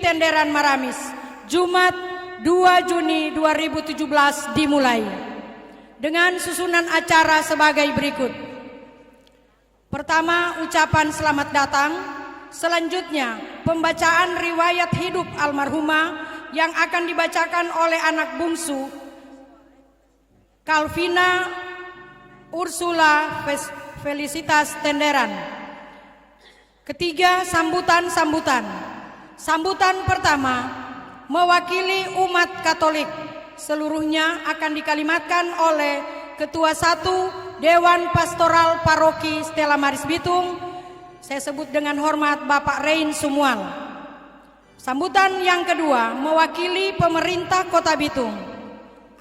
Tenderan Maramis, Jumat 2 Juni 2017 dimulai. Dengan susunan acara sebagai berikut. Pertama, ucapan selamat datang. Selanjutnya, pembacaan riwayat hidup almarhumah yang akan dibacakan oleh anak bungsu Calvina Ursula Felicitas Tenderan. Ketiga, sambutan-sambutan. Sambutan pertama mewakili umat Katolik. Seluruhnya akan dikalimatkan oleh Ketua 1 Dewan Pastoral Paroki Stella Maris Bitung. Saya sebut dengan hormat Bapak Rein Sumual. Sambutan yang kedua mewakili pemerintah Kota Bitung.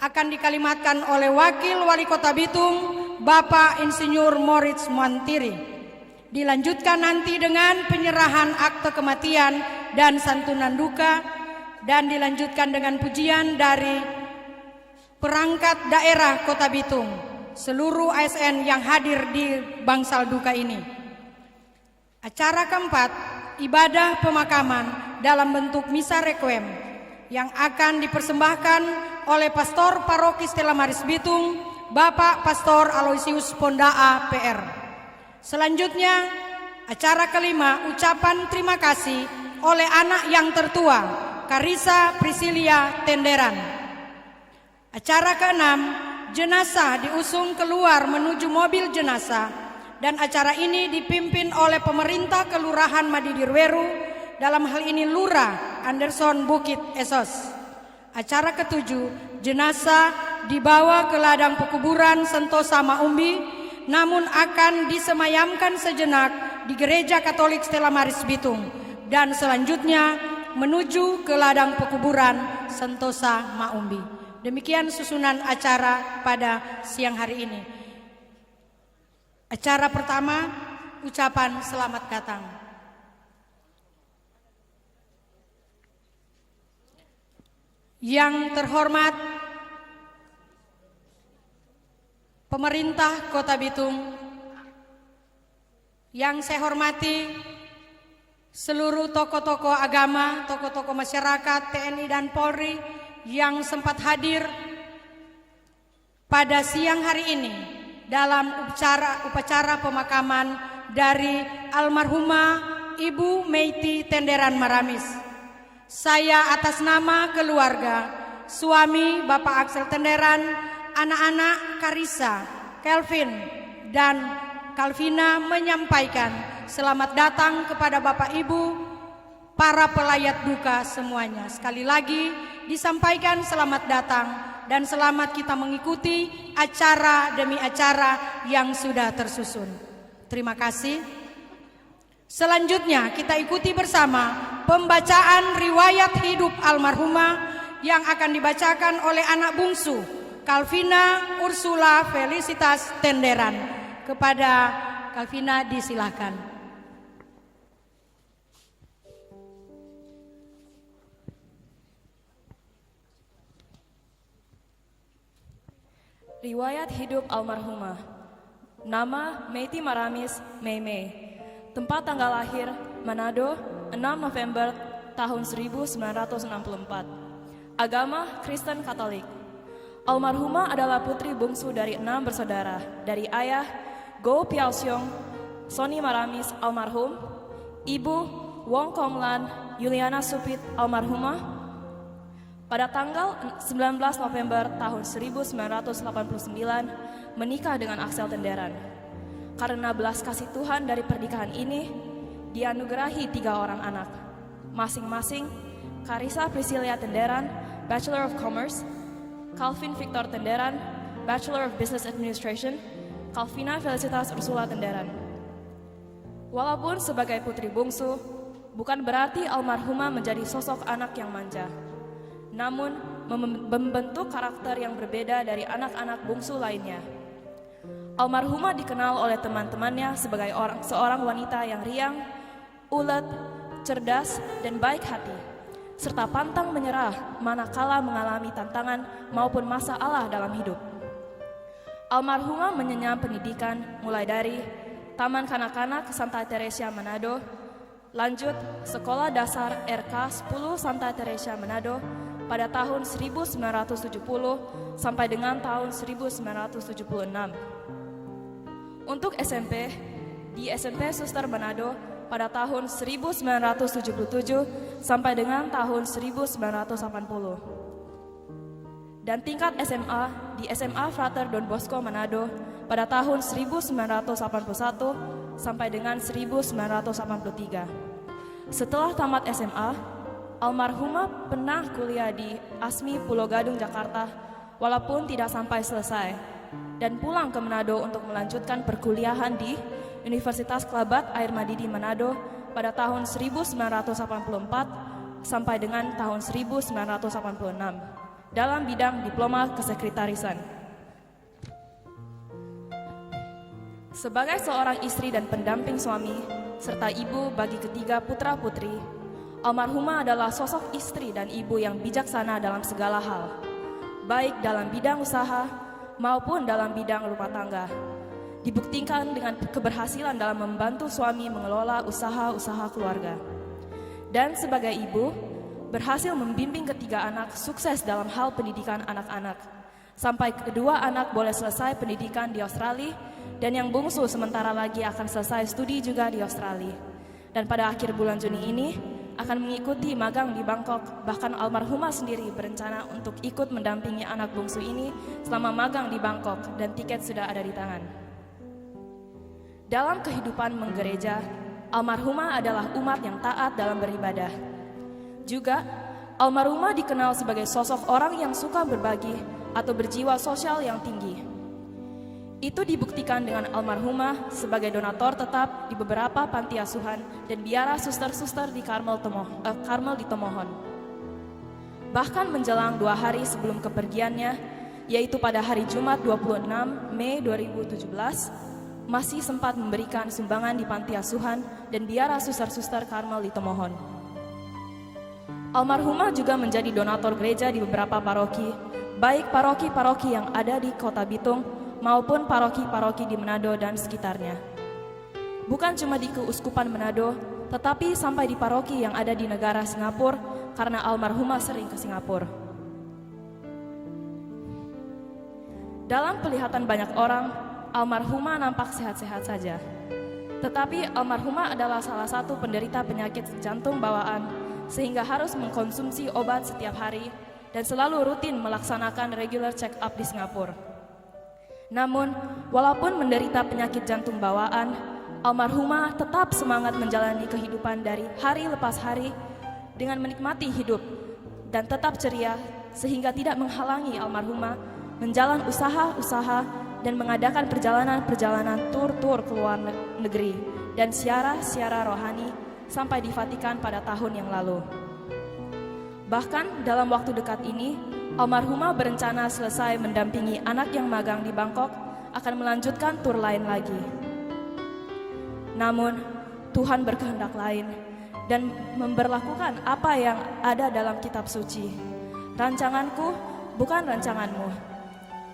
Akan dikalimatkan oleh Wakil Wali Kota Bitung, Bapak Insinyur Moritz Muantiri. Dilanjutkan nanti dengan penyerahan akte kematian dan santunan duka, dan dilanjutkan dengan pujian dari perangkat daerah Kota Bitung, seluruh ASN yang hadir di bangsal duka ini. Acara keempat, ibadah pemakaman dalam bentuk misa requiem yang akan dipersembahkan oleh Pastor Paroki Stella Maris Bitung, Bapak Pastor Aloysius Pondaa PR. Selanjutnya, acara kelima, ucapan terima kasih oleh anak yang tertua, Karissa Priscilia Tenderan. Acara keenam, jenazah diusung keluar menuju mobil jenazah, dan acara ini dipimpin oleh pemerintah Kelurahan Madidirweru, dalam hal ini Lurah Anderson Bukit Esos. Acara ketujuh, jenazah dibawa ke ladang pekuburan Sentosa Maumbi, namun akan disemayamkan sejenak di Gereja Katolik Stella Maris Bitung, dan selanjutnya menuju ke ladang pekuburan Sentosa Maumbi. Demikian susunan acara pada siang hari ini. Acara pertama, ucapan selamat datang. Yang terhormat pemerintah Kota Bitung, yang saya hormati seluruh tokoh-tokoh agama, tokoh-tokoh masyarakat, TNI dan Polri yang sempat hadir pada siang hari ini dalam upacara pemakaman dari almarhumah Ibu Meiti Tenderan Maramis. Saya atas nama keluarga, suami Bapak Axel Tenderan, anak-anak Karissa, Kelvin, dan Calvina menyampaikan selamat datang kepada Bapak Ibu, para pelayat duka semuanya. Sekali lagi disampaikan selamat datang dan selamat kita mengikuti acara demi acara yang sudah tersusun. Terima kasih. Selanjutnya kita ikuti bersama pembacaan riwayat hidup almarhumah yang akan dibacakan oleh anak bungsu Calvina Ursula Felicitas Tenderan. Kepada Calvina disilahkan. Riwayat hidup almarhumah. Nama Meiti Maramis Mei. Tempat tanggal lahir Manado 6 November tahun 1964. Agama Kristen Katolik. Almarhumah adalah putri bungsu dari 6 bersaudara, dari ayah Go Piaoxiong Sony Maramis almarhum, ibu Wong Kong Lan Yuliana Supit almarhumah. Pada tanggal 19 November tahun 1989 menikah dengan Axel Tenderan. Karena belas kasih Tuhan dari pernikahan ini, dianugerahi 3 orang anak, masing-masing Karissa Priscilia Tenderan, Bachelor of Commerce, Calvin Victor Tenderan, Bachelor of Business Administration, Calvina Felicitas Ursula Tenderan. Walaupun sebagai putri bungsu, bukan berarti almarhumah menjadi sosok anak yang manja, namun membentuk karakter yang berbeda dari anak-anak bungsu lainnya. Almarhumah dikenal oleh teman-temannya sebagai seorang wanita yang riang, ulet, cerdas, dan baik hati, serta pantang menyerah manakala mengalami tantangan maupun masalah dalam hidup. Almarhumah mengenyam pendidikan mulai dari Taman Kanak-kanak Santa Teresia Manado, Lanjut, Sekolah Dasar RK 10 Santa Teresa Manado pada tahun 1970 sampai dengan tahun 1976. Untuk SMP, di SMP Suster Manado pada tahun 1977 sampai dengan tahun 1980. Dan tingkat SMA di SMA Frater Don Bosco Manado pada tahun 1981 sampai dengan 1983. Setelah tamat SMA, almarhumah pernah kuliah di ASMI Pulau Gadung, Jakarta, walaupun tidak sampai selesai, dan pulang ke Manado untuk melanjutkan perkuliahan di Universitas Kelabat Air Madidi Manado pada tahun 1984 sampai dengan tahun 1986 dalam bidang diploma kesekretarisan. Sebagai seorang istri dan pendamping suami, serta ibu bagi ketiga putra-putri, almarhumah adalah sosok istri dan ibu yang bijaksana dalam segala hal, baik dalam bidang usaha maupun dalam bidang rumah tangga. Dibuktikan dengan keberhasilan dalam membantu suami mengelola usaha-usaha keluarga. Dan sebagai ibu, berhasil membimbing ketiga anak sukses dalam hal pendidikan anak-anak, sampai kedua anak boleh selesai pendidikan di Australia, dan yang bungsu sementara lagi akan selesai studi juga di Australia. Dan pada akhir bulan Juni ini akan mengikuti magang di Bangkok. Bahkan almarhumah sendiri berencana untuk ikut mendampingi anak bungsu ini selama magang di Bangkok, dan tiket sudah ada di tangan. Dalam kehidupan menggereja, almarhumah adalah umat yang taat dalam beribadah. Juga, almarhumah dikenal sebagai sosok orang yang suka berbagi atau berjiwa sosial yang tinggi. Itu dibuktikan dengan almarhumah sebagai donatur tetap di beberapa panti asuhan dan biara suster-suster di Karmel di Tomohon. Bahkan menjelang 2 hari sebelum kepergiannya, yaitu pada hari Jumat 26 Mei 2017, masih sempat memberikan sumbangan di panti asuhan dan biara suster-suster Karmel di Tomohon. Almarhumah juga menjadi donatur gereja di beberapa paroki, baik paroki-paroki yang ada di Kota Bitung maupun paroki-paroki di Manado dan sekitarnya. Bukan cuma di Keuskupan Manado, tetapi sampai di paroki yang ada di negara Singapura, karena almarhumah sering ke Singapura. Dalam penglihatan banyak orang, almarhumah nampak sehat-sehat saja. Tetapi almarhumah adalah salah satu penderita penyakit jantung bawaan, sehingga harus mengkonsumsi obat setiap hari dan selalu rutin melaksanakan regular check-up di Singapura. Namun, walaupun menderita penyakit jantung bawaan, almarhumah tetap semangat menjalani kehidupan dari hari lepas hari dengan menikmati hidup dan tetap ceria, sehingga tidak menghalangi almarhumah menjalan usaha-usaha dan mengadakan perjalanan-perjalanan tur-tur ke luar negeri dan siara-siara rohani sampai di Vatikan pada tahun yang lalu. Bahkan dalam waktu dekat ini, almarhumah berencana selesai mendampingi anak yang magang di Bangkok akan melanjutkan tur lain lagi. Namun, Tuhan berkehendak lain dan memberlakukan apa yang ada dalam kitab suci. Rancanganku bukan rancanganmu.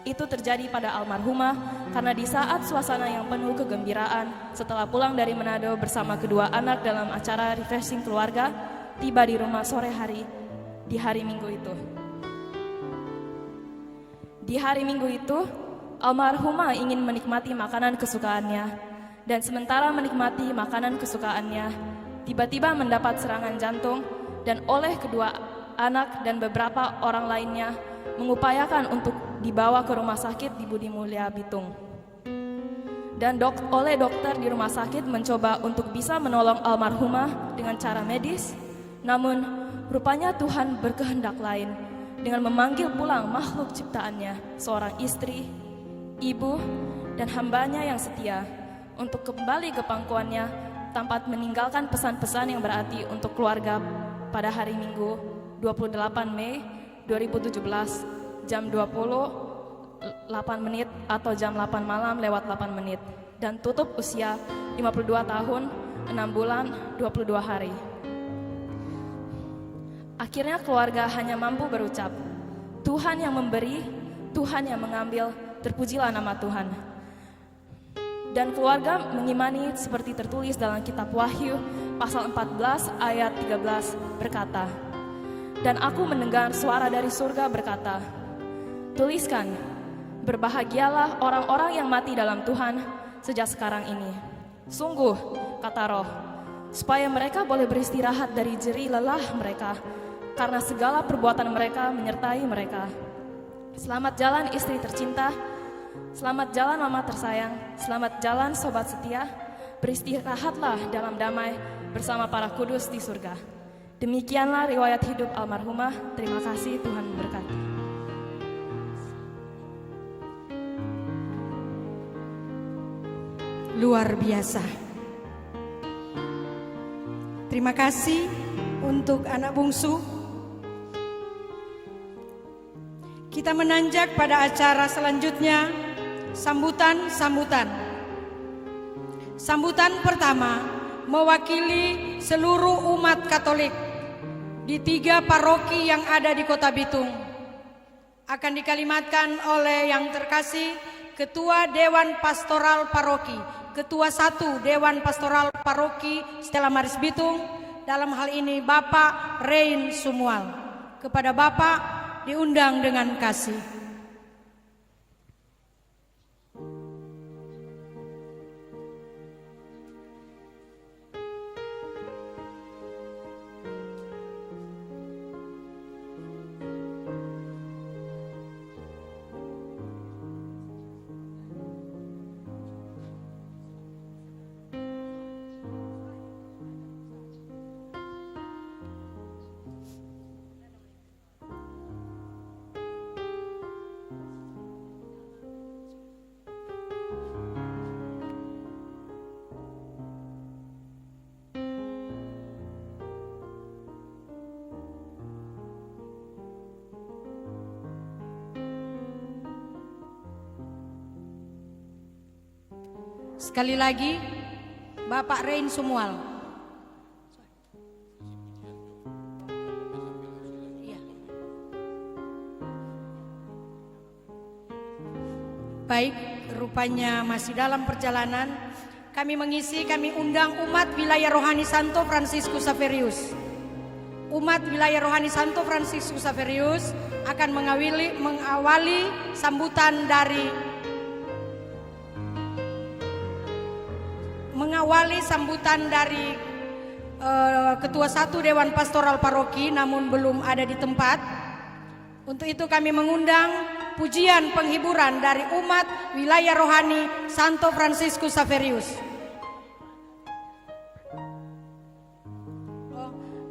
Itu terjadi pada almarhumah karena di saat suasana yang penuh kegembiraan setelah pulang dari Manado bersama kedua anak dalam acara refreshing keluarga, tiba di rumah sore hari di hari Minggu itu. Di hari Minggu itu, almarhumah ingin menikmati makanan kesukaannya, dan sementara menikmati makanan kesukaannya, tiba-tiba mendapat serangan jantung, dan oleh kedua anak dan beberapa orang lainnya mengupayakan untuk dibawa ke rumah sakit di Budi Mulia Bitung. Dan oleh dokter di rumah sakit mencoba untuk bisa menolong almarhumah dengan cara medis, namun rupanya Tuhan berkehendak lain dengan memanggil pulang makhluk ciptaannya, seorang istri, ibu, dan hambanya yang setia untuk kembali ke pangkuannya tanpa meninggalkan pesan-pesan yang berarti untuk keluarga pada hari Minggu 28 Mei 2017 jam 8 menit atau jam 8 malam lewat 8 menit dan tutup usia 52 tahun, 6 bulan, 22 hari. Akhirnya keluarga hanya mampu berucap, Tuhan yang memberi, Tuhan yang mengambil, terpujilah nama Tuhan. Dan keluarga mengimani seperti tertulis dalam kitab Wahyu pasal 14 ayat 13 berkata, "Dan aku mendengar suara dari surga berkata, tuliskan, berbahagialah orang-orang yang mati dalam Tuhan sejak sekarang ini. Sungguh, kata Roh, supaya mereka boleh beristirahat dari jerih lelah mereka, karena segala perbuatan mereka menyertai mereka. Selamat jalan istri tercinta, selamat jalan mama tersayang, selamat jalan sobat setia, beristirahatlah dalam damai bersama para kudus di surga." Demikianlah riwayat hidup almarhumah. Terima kasih, Tuhan memberkati. Luar biasa. Terima kasih untuk anak bungsu. Kita menanjak pada acara selanjutnya, sambutan-sambutan. Sambutan pertama mewakili seluruh umat Katolik di 3 paroki yang ada di Kota Bitung. Akan dikalimatkan oleh yang terkasih Ketua Dewan Pastoral Paroki, Ketua 1 Dewan Pastoral Paroki Stella Maris Bitung, dalam hal ini Bapak Rein Sumual. Kepada Bapak diundang dengan kasih. Sekali lagi, Bapak Rein Sumual. Iya. Baik, rupanya masih dalam perjalanan. Kami undang umat wilayah rohani Santo Fransiskus Xaverius. Umat wilayah rohani Santo Fransiskus Xaverius akan mengawali sambutan dari Ketua 1 Dewan Pastoral Paroki, namun belum ada di tempat. Untuk itu kami mengundang pujian penghiburan dari umat wilayah rohani Santo Fransiskus Xaverius.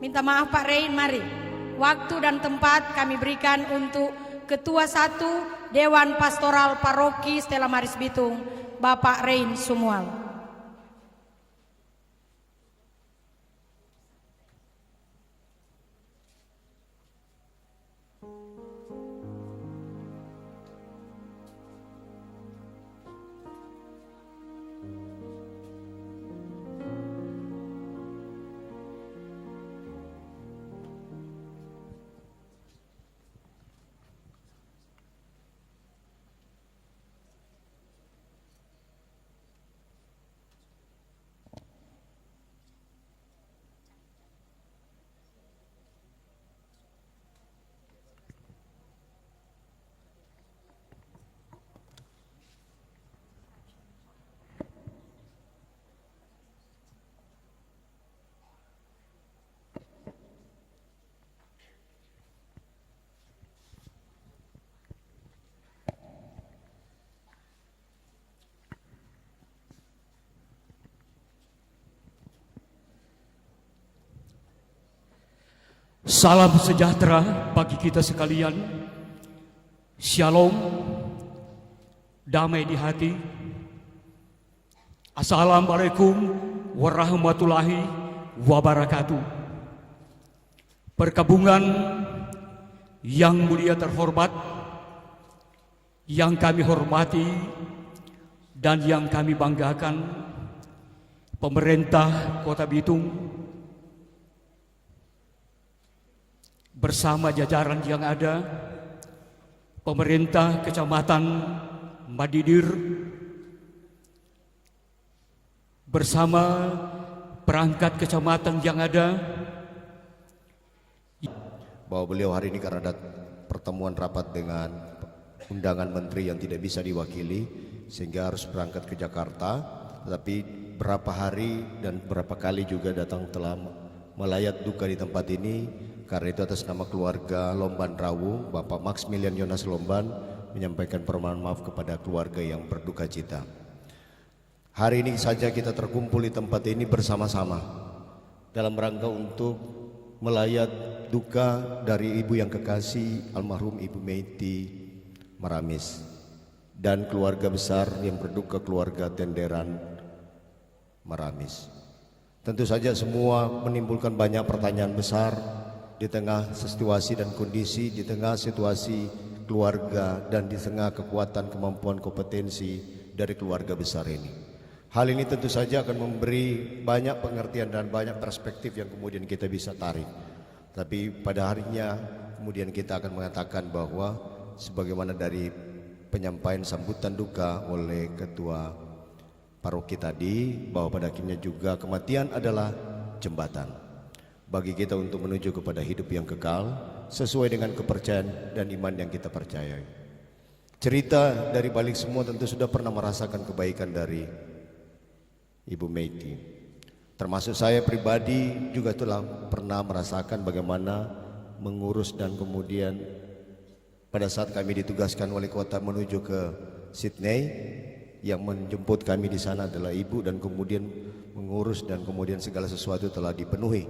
Minta maaf Pak Rein, mari. Waktu dan tempat kami berikan untuk Ketua 1 Dewan Pastoral Paroki Stella Maris Bitung, Bapak Rein Sumual. Salam sejahtera bagi kita sekalian. Shalom, damai di hati. Assalamualaikum warahmatullahi wabarakatuh. Perkabungan yang mulia terhormat, yang kami hormati dan yang kami banggakan, pemerintah Kota Bitung bersama jajaran yang ada, pemerintah Kecamatan Madidir bersama perangkat kecamatan yang ada, bahwa beliau hari ini karena ada pertemuan rapat dengan undangan menteri yang tidak bisa diwakili sehingga harus berangkat ke Jakarta, tetapi berapa hari dan berapa kali juga datang telah melayat duka di tempat ini. Karena itu atas nama keluarga Lomban Rawu, Bapak Maximilian Yonas Lomban menyampaikan permohonan maaf kepada keluarga yang berduka cita. Hari ini saja kita terkumpul di tempat ini bersama-sama dalam rangka untuk melayat duka dari ibu yang kekasih almarhum Ibu Meiti Maramis dan keluarga besar yang berduka, keluarga Tenderan Maramis. Tentu saja semua menimbulkan banyak pertanyaan besar di tengah situasi dan kondisi, di tengah situasi keluarga dan di tengah kekuatan, kemampuan, kompetensi dari keluarga besar ini. Hal ini tentu saja akan memberi banyak pengertian dan banyak perspektif yang kemudian kita bisa tarik. Tapi pada harinya kemudian kita akan mengatakan bahwa sebagaimana dari penyampaian sambutan duka oleh ketua paroki tadi, bahwa pada akhirnya juga kematian adalah jembatan bagi kita untuk menuju kepada hidup yang kekal sesuai dengan kepercayaan dan iman yang kita percayai. Cerita dari balik semua tentu sudah pernah merasakan kebaikan dari Ibu Meiti. Termasuk saya pribadi juga telah pernah merasakan bagaimana mengurus dan kemudian pada saat kami ditugaskan wali kota menuju ke Sydney, yang menjemput kami di sana adalah ibu dan kemudian mengurus dan kemudian segala sesuatu telah dipenuhi.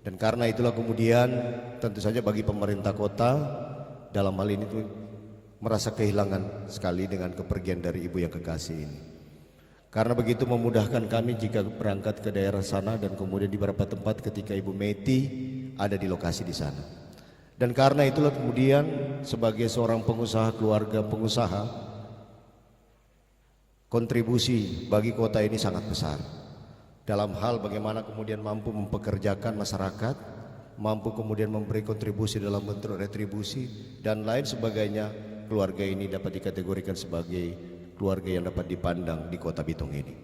Dan karena itulah kemudian tentu saja bagi pemerintah kota dalam hal ini tuh merasa kehilangan sekali dengan kepergian dari ibu yang kekasih ini. Karena begitu memudahkan kami jika berangkat ke daerah sana dan kemudian di beberapa tempat ketika Ibu Meiti ada di lokasi di sana. Dan karena itulah kemudian sebagai seorang pengusaha, keluarga pengusaha, kontribusi bagi kota ini sangat besar. Dalam hal bagaimana kemudian mampu mempekerjakan masyarakat, mampu kemudian memberi kontribusi dalam bentuk retribusi dan lain sebagainya, keluarga ini dapat dikategorikan sebagai keluarga yang dapat dipandang di Kota Bitung ini.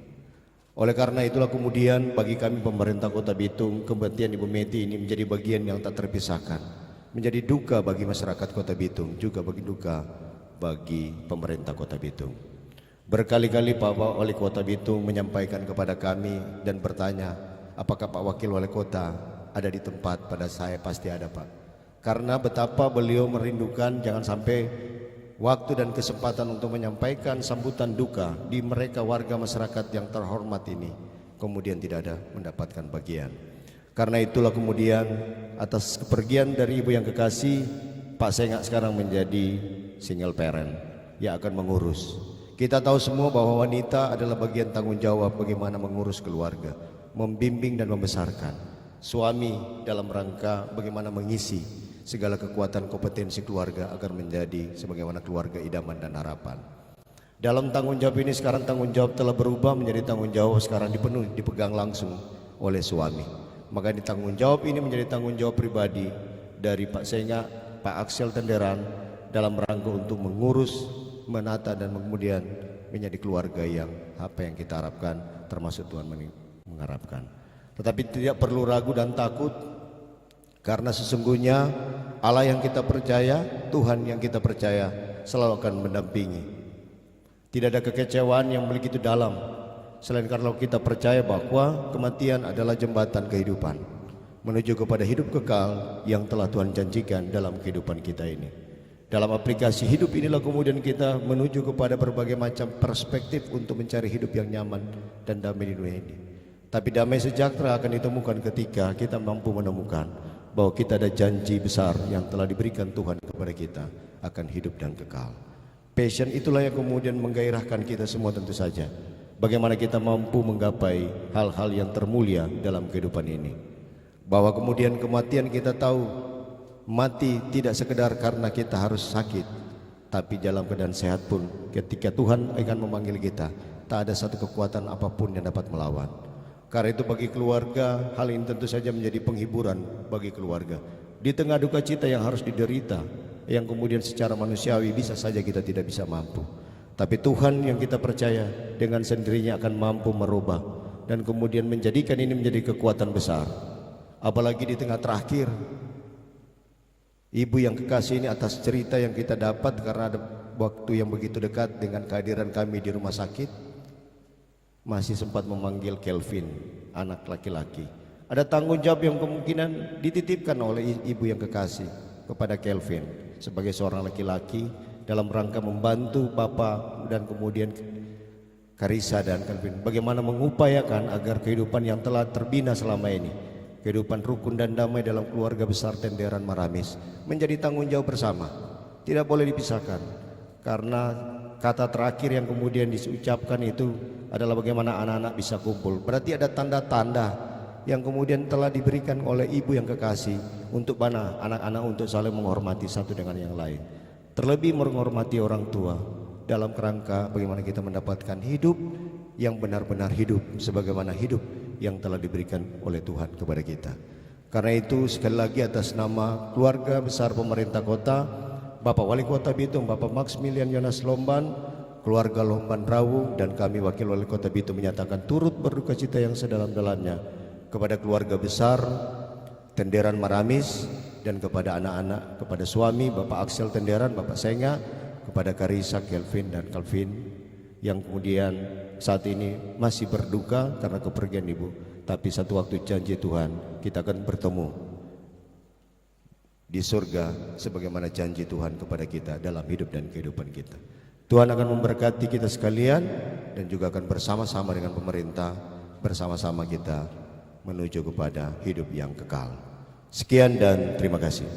Oleh karena itulah kemudian bagi kami pemerintah Kota Bitung, kematian Ibu Meiti ini menjadi bagian yang tak terpisahkan, menjadi duka bagi masyarakat Kota Bitung, juga bagi duka bagi pemerintah Kota Bitung. Berkali-kali Pak Wali Kota Bitung menyampaikan kepada kami dan bertanya, apakah Pak Wakil Wali Kota ada di tempat? Pada saya pasti ada, Pak. Karena betapa beliau merindukan jangan sampai waktu dan kesempatan untuk menyampaikan sambutan duka di mereka warga masyarakat yang terhormat ini kemudian tidak ada mendapatkan bagian. Karena itulah kemudian atas kepergian dari ibu yang kekasih, Pak Sengak sekarang menjadi single parent yang akan mengurus. Kita tahu semua bahwa wanita adalah bagian tanggung jawab bagaimana mengurus keluarga, membimbing dan membesarkan. Suami dalam rangka bagaimana mengisi segala kekuatan kompetensi keluarga agar menjadi sebagaimana keluarga idaman dan harapan. Dalam tanggung jawab ini sekarang tanggung jawab telah berubah menjadi tanggung jawab sekarang dipegang langsung oleh suami. Maka di tanggung jawab ini menjadi tanggung jawab pribadi dari Pak Sengak, Pak Axel Tenderan dalam rangka untuk mengurus, menata dan kemudian menjadi keluarga yang apa yang kita harapkan termasuk Tuhan mengharapkan. Tetapi tidak perlu ragu dan takut. Karena sesungguhnya Allah yang kita percaya, Tuhan yang kita percaya selalu akan mendampingi. Tidak ada kekecewaan yang begitu dalam selain kalau kita percaya bahwa kematian adalah jembatan kehidupan menuju kepada hidup kekal yang telah Tuhan janjikan dalam kehidupan kita ini. Dalam aplikasi hidup inilah kemudian kita menuju kepada berbagai macam perspektif untuk mencari hidup yang nyaman dan damai di dunia ini. Tapi damai sejahtera akan ditemukan ketika kita mampu menemukan bahwa kita ada janji besar yang telah diberikan Tuhan kepada kita akan hidup dan kekal. Passion itulah yang kemudian menggairahkan kita semua tentu saja. Bagaimana kita mampu menggapai hal-hal yang termulia dalam kehidupan ini. Bahwa kemudian kematian kita tahu mati tidak sekedar karena kita harus sakit, tapi dalam keadaan sehat pun ketika Tuhan akan memanggil kita, tak ada satu kekuatan apapun yang dapat melawan. Karena itu bagi keluarga hal ini tentu saja menjadi penghiburan bagi keluarga. Di tengah duka cita yang harus diderita, yang kemudian secara manusiawi bisa saja kita tidak bisa mampu. Tapi Tuhan yang kita percaya dengan sendirinya akan mampu merubah dan kemudian menjadikan ini menjadi kekuatan besar. Apalagi di tengah terakhir, Ibu yang kekasih ini atas cerita yang kita dapat karena ada waktu yang begitu dekat dengan kehadiran kami di rumah sakit, masih sempat memanggil Kelvin, anak laki-laki. Ada tanggung jawab yang kemungkinan dititipkan oleh Ibu yang kekasih kepada Kelvin sebagai seorang laki-laki dalam rangka membantu Bapak dan kemudian Karissa dan Kelvin bagaimana mengupayakan agar kehidupan yang telah terbina selama ini, kehidupan rukun dan damai dalam keluarga besar Tenderan Maramis, menjadi tanggung jawab bersama, tidak boleh dipisahkan. Karena kata terakhir yang kemudian diucapkan itu adalah bagaimana anak-anak bisa kumpul. Berarti ada tanda-tanda yang kemudian telah diberikan oleh Ibu yang kekasih untuk mana anak-anak untuk saling menghormati satu dengan yang lain, terlebih menghormati orang tua dalam kerangka bagaimana kita mendapatkan hidup yang benar-benar hidup sebagaimana hidup yang telah diberikan oleh Tuhan kepada kita. Karena itu sekali lagi atas nama keluarga besar pemerintah kota, Bapak Wali Kota Bitung, Bapak Maximilian Yonas Lomban, keluarga Lomban Rawu, dan kami Wakil Wali Kota Bitung menyatakan turut berduka cita yang sedalam-dalamnya kepada keluarga besar Tenderan Maramis dan kepada anak-anak, kepada suami Bapak Axel Tenderan, Bapak Senga, kepada Karissa, Kelvin dan Calvin yang kemudian saat ini masih berduka karena kepergian Ibu. Tapi satu waktu janji Tuhan kita akan bertemu di surga sebagaimana janji Tuhan kepada kita dalam hidup dan kehidupan kita. Tuhan akan memberkati kita sekalian dan juga akan bersama-sama dengan pemerintah, bersama-sama kita menuju kepada hidup yang kekal. Sekian dan terima kasih.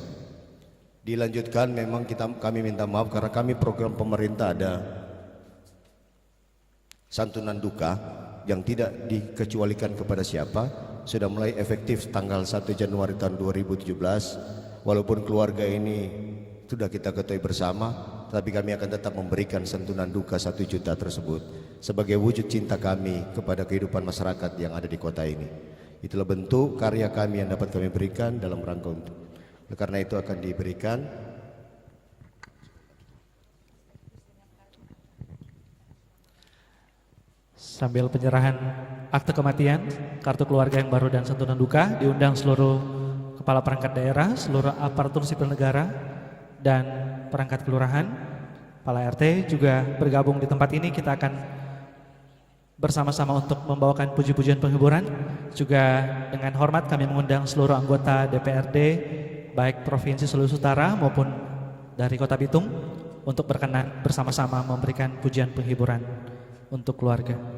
Dilanjutkan, memang kami minta maaf karena kami program pemerintah ada santunan duka yang tidak dikecualikan kepada siapa, sudah mulai efektif tanggal 1 Januari tahun 2017. Walaupun keluarga ini sudah kita ketahui bersama, tapi kami akan tetap memberikan santunan duka 1 juta tersebut sebagai wujud cinta kami kepada kehidupan masyarakat yang ada di kota ini. Itulah bentuk karya kami yang dapat kami berikan dalam rangka untuk. Karena itu akan diberikan sambil penyerahan akte kematian, kartu keluarga yang baru dan santunan duka, diundang seluruh kepala perangkat daerah, seluruh aparatur sipil negara dan perangkat kelurahan, kepala RT juga bergabung di tempat ini. Kita akan bersama-sama untuk membawakan puji-pujian penghiburan. Juga dengan hormat kami mengundang seluruh anggota DPRD baik Provinsi Sulawesi Utara maupun dari Kota Bitung untuk berkenan bersama-sama memberikan pujian penghiburan untuk keluarga.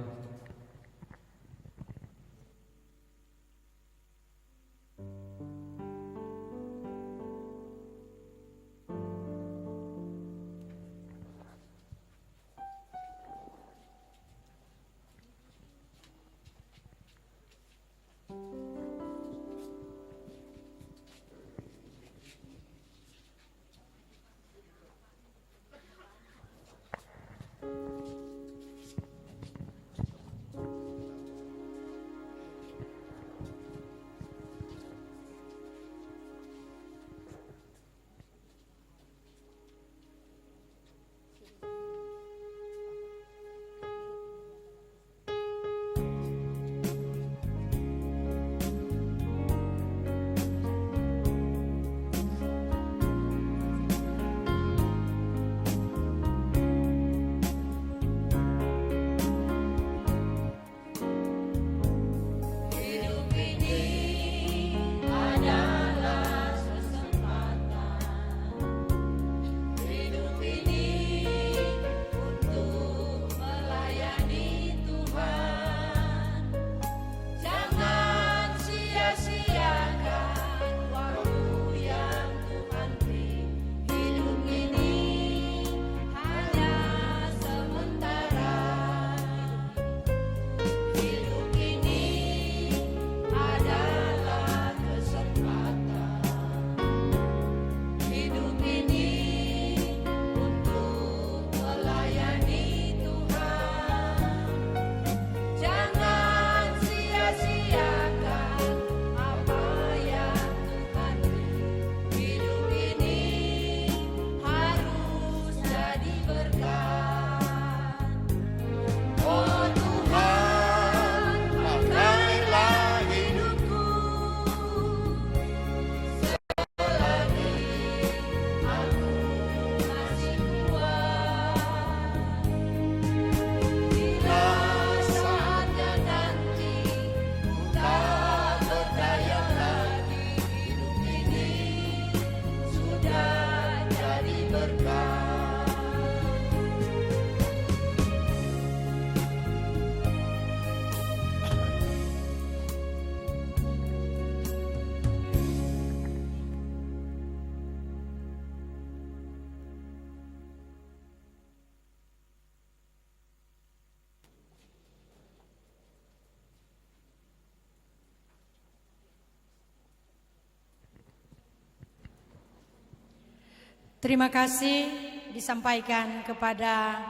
Terima kasih disampaikan kepada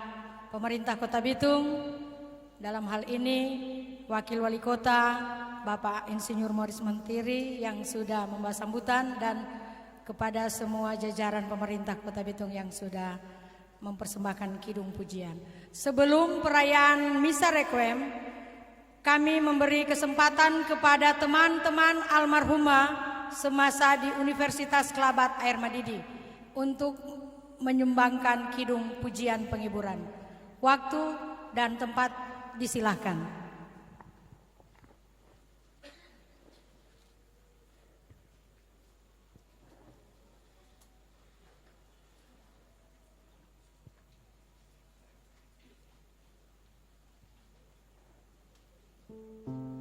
pemerintah Kota Bitung, dalam hal ini Wakil Wali Kota Bapak Insinyur Morris Mentiri yang sudah membawa sambutan, dan kepada semua jajaran pemerintah Kota Bitung yang sudah mempersembahkan kidung pujian. Sebelum perayaan Misa Requiem, kami memberi kesempatan kepada teman-teman almarhumah semasa di Universitas Kelabat Air Madidi untuk menyumbangkan kidung pujian penghiburan. Waktu dan tempat disilahkan.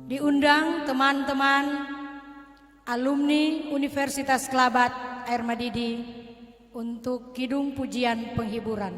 Diundang teman-teman alumni Universitas Kelabat Air Madidi untuk kidung pujian penghiburan.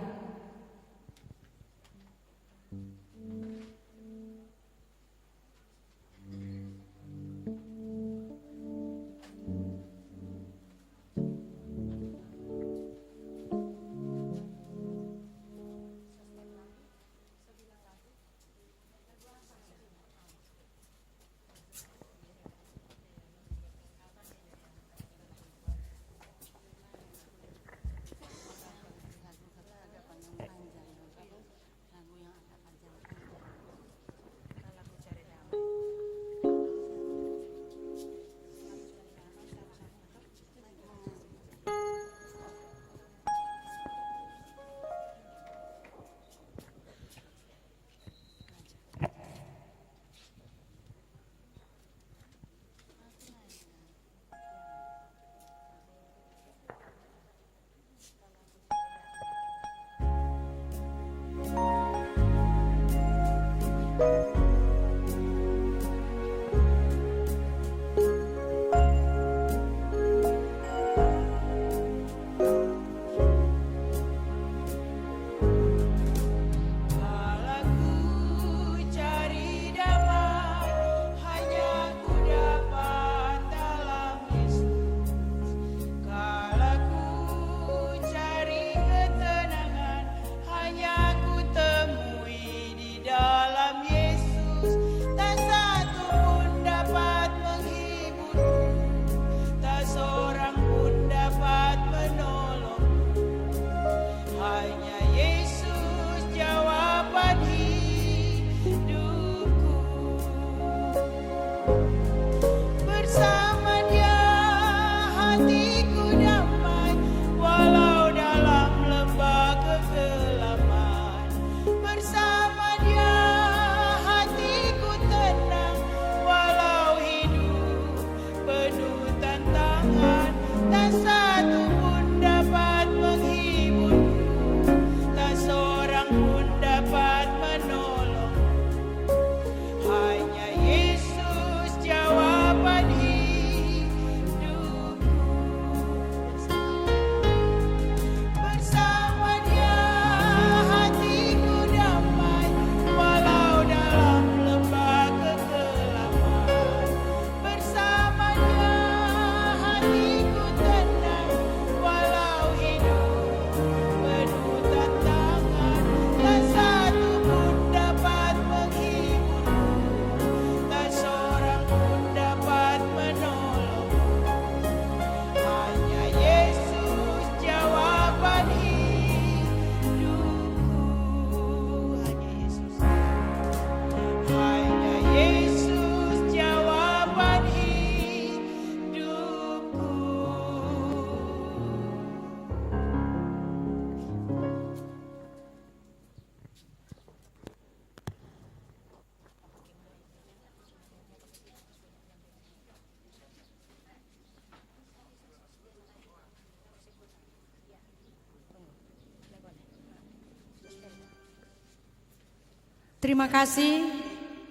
Terima kasih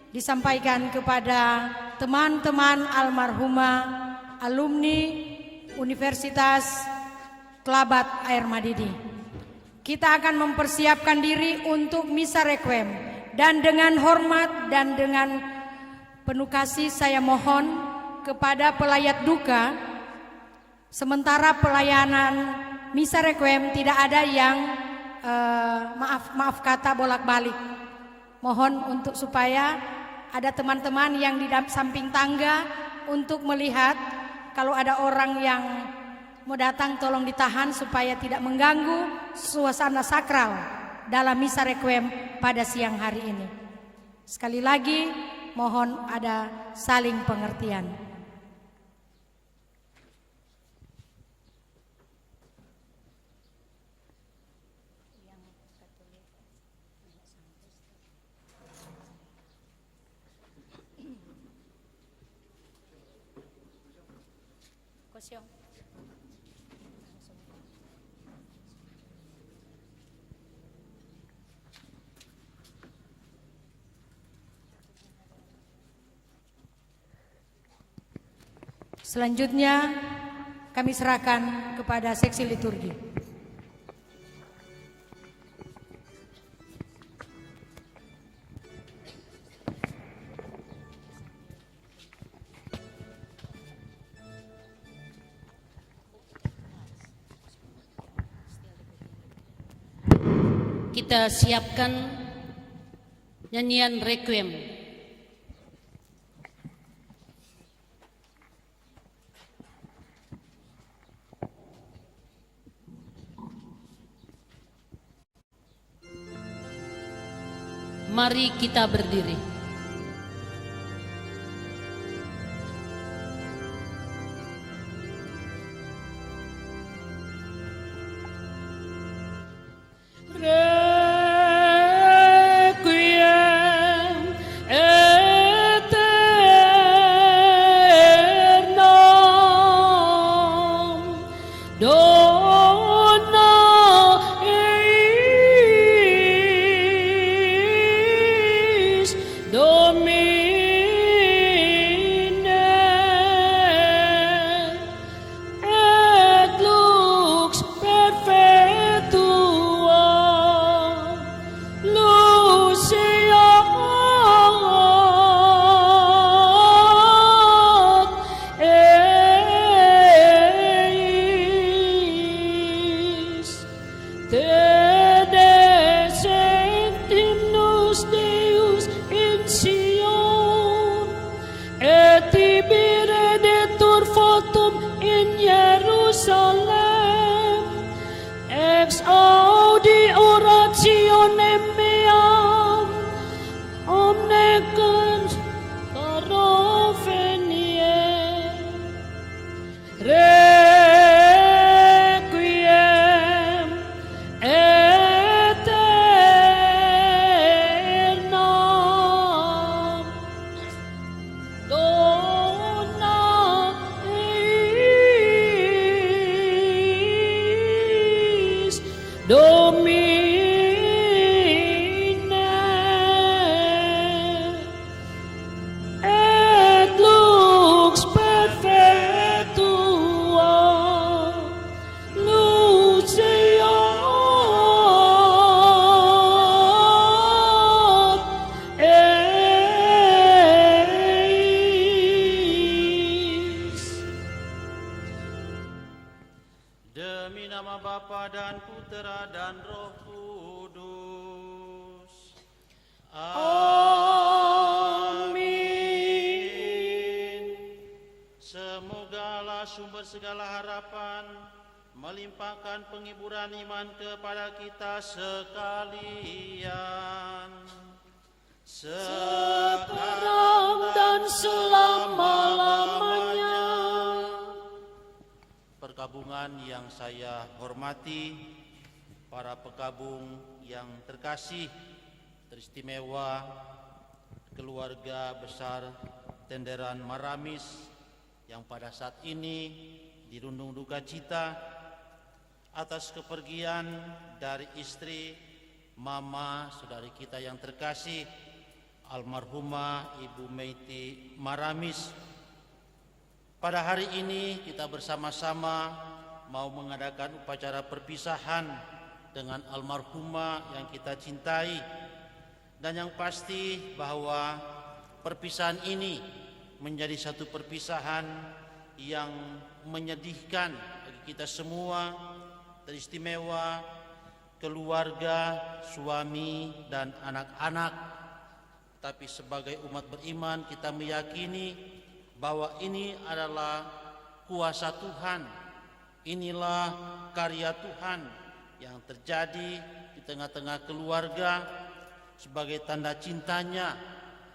disampaikan kepada teman-teman almarhumah alumni Universitas Kelabat Air Madidi. Kita akan mempersiapkan diri untuk Misa Requiem, dan dengan hormat dan dengan penuh kasih saya mohon kepada pelayat duka, sementara pelayanan misa requiem tidak ada yang maaf kata bolak-balik. Mohon untuk supaya ada teman-teman yang di samping tangga untuk melihat kalau ada orang yang mau datang tolong ditahan supaya tidak mengganggu suasana sakral dalam misa requiem pada siang hari ini. Sekali lagi mohon ada saling pengertian. Selanjutnya kami serahkan kepada seksi liturgi. Kita siapkan nyanyian requiem. Mari kita berdiri. Requiem aeternam dona eis Domine et lux perpetua luceat eis Tede sanctimus Deus in Sion et tibi redetur votum in Jerusalem ex audi orationem meam omne caro venie requiem aeternam dona eis Domine et lux perpetua luceat eis. Demi nama Bapa dan Putera dan Roh Kudus. Amin. Semoga Allah sumber segala harapan melimpahkan penghiburan iman kepada kita sekalian. Sekarang dan selama-lamanya. Perkabungan yang saya hormati, para pekabung yang terkasih, teristimewa, keluarga besar Tenderan Maramis yang pada saat ini dirundung duka cita atas kepergian dari istri, mama, saudari kita yang terkasih, almarhumah Ibu Meiti Maramis. Pada hari ini kita bersama-sama mau mengadakan upacara perpisahan dengan almarhumah yang kita cintai, dan yang pasti bahwa perpisahan ini menjadi satu perpisahan yang menyedihkan bagi kita semua, teristimewa keluarga, suami, dan anak-anak. Tapi sebagai umat beriman kita meyakini bahwa ini adalah kuasa Tuhan. Inilah karya Tuhan yang terjadi di tengah-tengah keluarga sebagai tanda cintanya,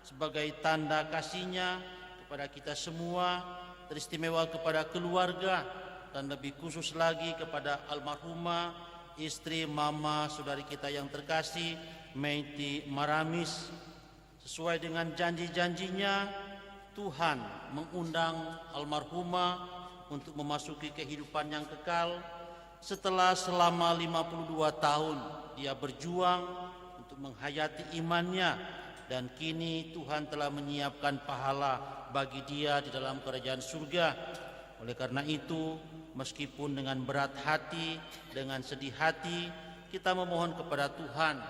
sebagai tanda kasihnya kepada kita semua, teristimewa kepada keluarga, dan lebih khusus lagi kepada almarhumah istri mama saudari kita yang terkasih Meiti Maramis. Sesuai dengan janji-janjinya, Tuhan mengundang almarhumah untuk memasuki kehidupan yang kekal setelah selama 52 tahun dia berjuang untuk menghayati imannya, dan kini Tuhan telah menyiapkan pahala bagi dia di dalam kerajaan surga. Oleh karena itu, meskipun dengan berat hati, dengan sedih hati, kita memohon kepada Tuhan,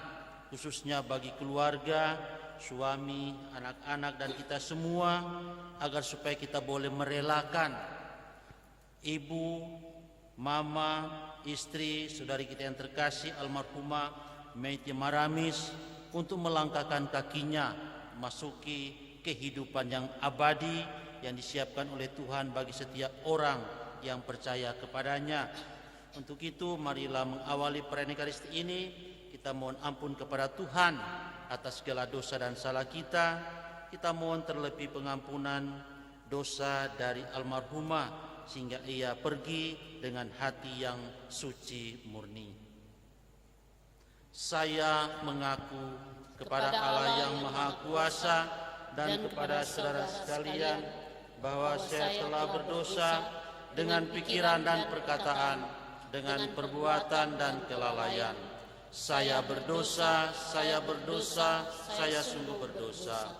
khususnya bagi keluarga, suami, anak-anak, dan kita semua, agar supaya kita boleh merelakan ibu, mama, istri, saudari kita yang terkasih almarhumah Meiti Maramis untuk melangkahkan kakinya memasuki kehidupan yang abadi yang disiapkan oleh Tuhan bagi setiap orang yang percaya kepadanya. Untuk itu marilah mengawali perayaan Ekaristi ini kita mohon ampun kepada Tuhan atas segala dosa dan salah kita. Kita mohon terlebih pengampunan dosa dari almarhumah sehingga ia pergi dengan hati yang suci murni. Saya mengaku kepada Allah yang Maha Kuasa dan kepada saudara sekalian bahwa saya telah berdosa dengan pikiran dan perkataan, dengan perbuatan dan kelalaian. Saya berdosa, saya sungguh berdosa.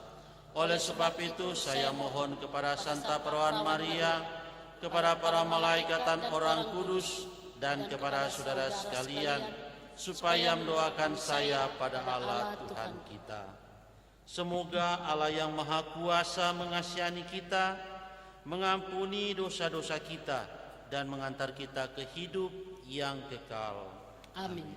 Oleh sebab itu saya mohon kepada Santa Perawan Maria, kepada para malaikat dan orang kudus, dan kepada saudara sekalian, supaya mendoakan saya pada Allah Tuhan kita. Semoga Allah yang Maha Kuasa mengasihani kita, mengampuni dosa-dosa kita, dan mengantar kita ke hidup yang kekal. Amin.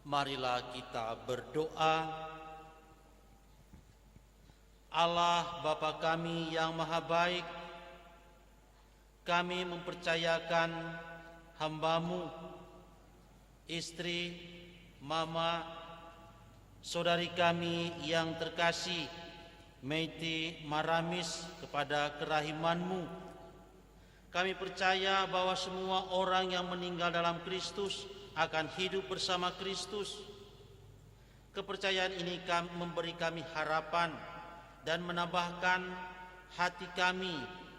Marilah kita berdoa. Allah Bapa kami yang maha baik, kami mempercayakan hamba-Mu, istri, mama, saudari kami yang terkasih Meiti Maramis kepada kerahiman-Mu. Kami percaya bahwa semua orang yang meninggal dalam Kristus akan hidup bersama Kristus. Kepercayaan ini memberi kami harapan dan menambahkan hati kami,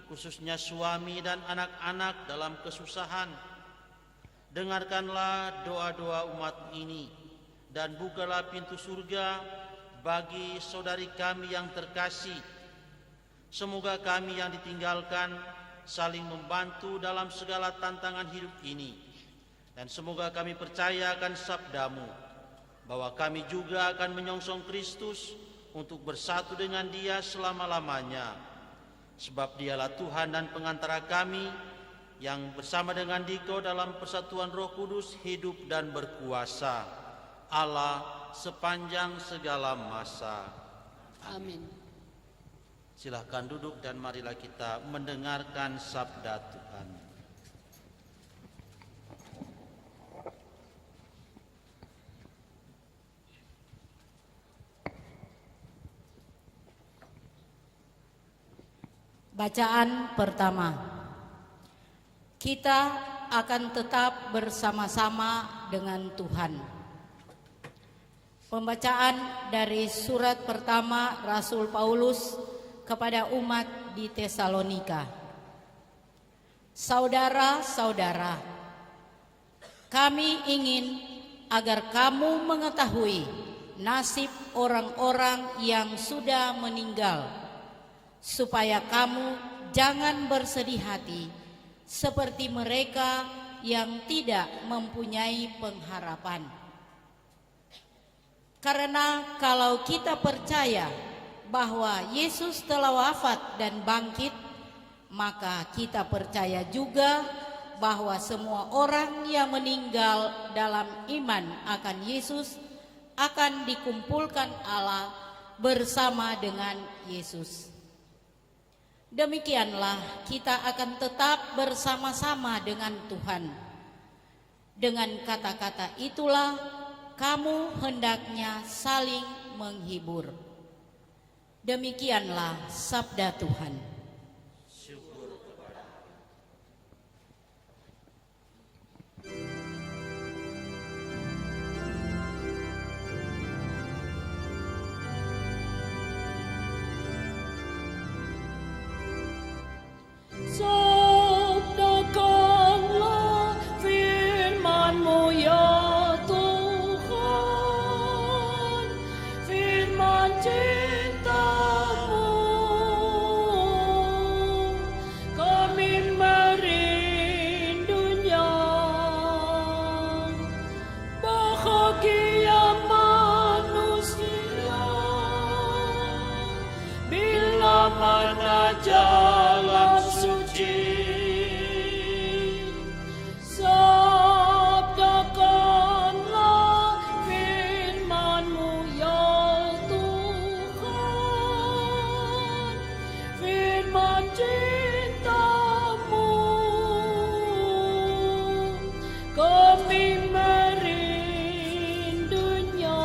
khususnya suami dan anak-anak dalam kesusahan. Dengarkanlah doa-doa umat ini dan bukalah pintu surga bagi saudari kami yang terkasih. Semoga kami yang ditinggalkan saling membantu dalam segala tantangan hidup ini. Dan semoga kami percaya akan sabda-Mu, bahwa kami juga akan menyongsong Kristus untuk bersatu dengan Dia selama-lamanya. Sebab dialah Tuhan dan pengantara kami, yang bersama dengan Dikau dalam persatuan Roh Kudus hidup dan berkuasa, Allah sepanjang segala masa. Amin. Silahkan duduk dan marilah kita mendengarkan sabda Tuhan. Bacaan pertama. Kita akan tetap bersama-sama dengan Tuhan. Pembacaan dari surat pertama Rasul Paulus kepada umat di Tesalonika. Saudara-saudara, kami ingin agar kamu mengetahui nasib orang-orang yang sudah meninggal, supaya kamu jangan bersedih hati seperti mereka yang tidak mempunyai pengharapan. Karena kalau kita percaya bahwa Yesus telah wafat dan bangkit, maka kita percaya juga bahwa semua orang yang meninggal dalam iman akan Yesus akan dikumpulkan Allah bersama dengan Yesus. Demikianlah kita akan tetap bersama-sama dengan Tuhan. Dengan kata-kata itulah kamu hendaknya saling menghibur. Demikianlah sabda Tuhan. Sabdakanlah firman-Mu ya Tuhan, firman cinta-Mu. Kami merindunya, bahagia manusia bila mana jalan suci. Sabdakanlah firman-Mu ya Tuhan, firman cinta-Mu. Kami merindunya.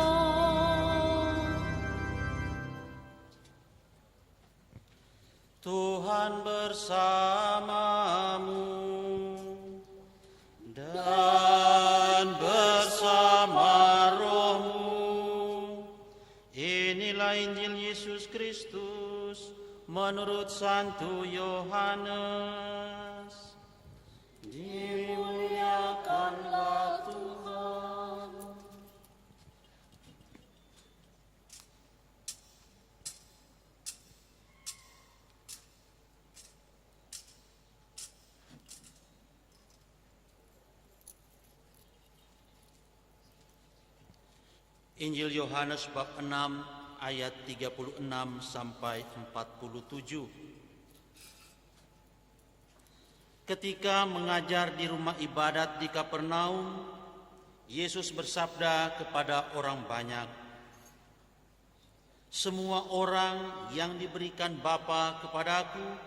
Tuhan bersamamu dan bersama rohmu. Inilah Injil Yesus Kristus menurut Santo Yohanes. Dimuliakanlah Tuhan. Injil Yohanes bab 6 ayat 36 sampai 47. Ketika mengajar di rumah ibadat di Kapernaum, Yesus bersabda kepada orang banyak, "Semua orang yang diberikan Bapa kepadaku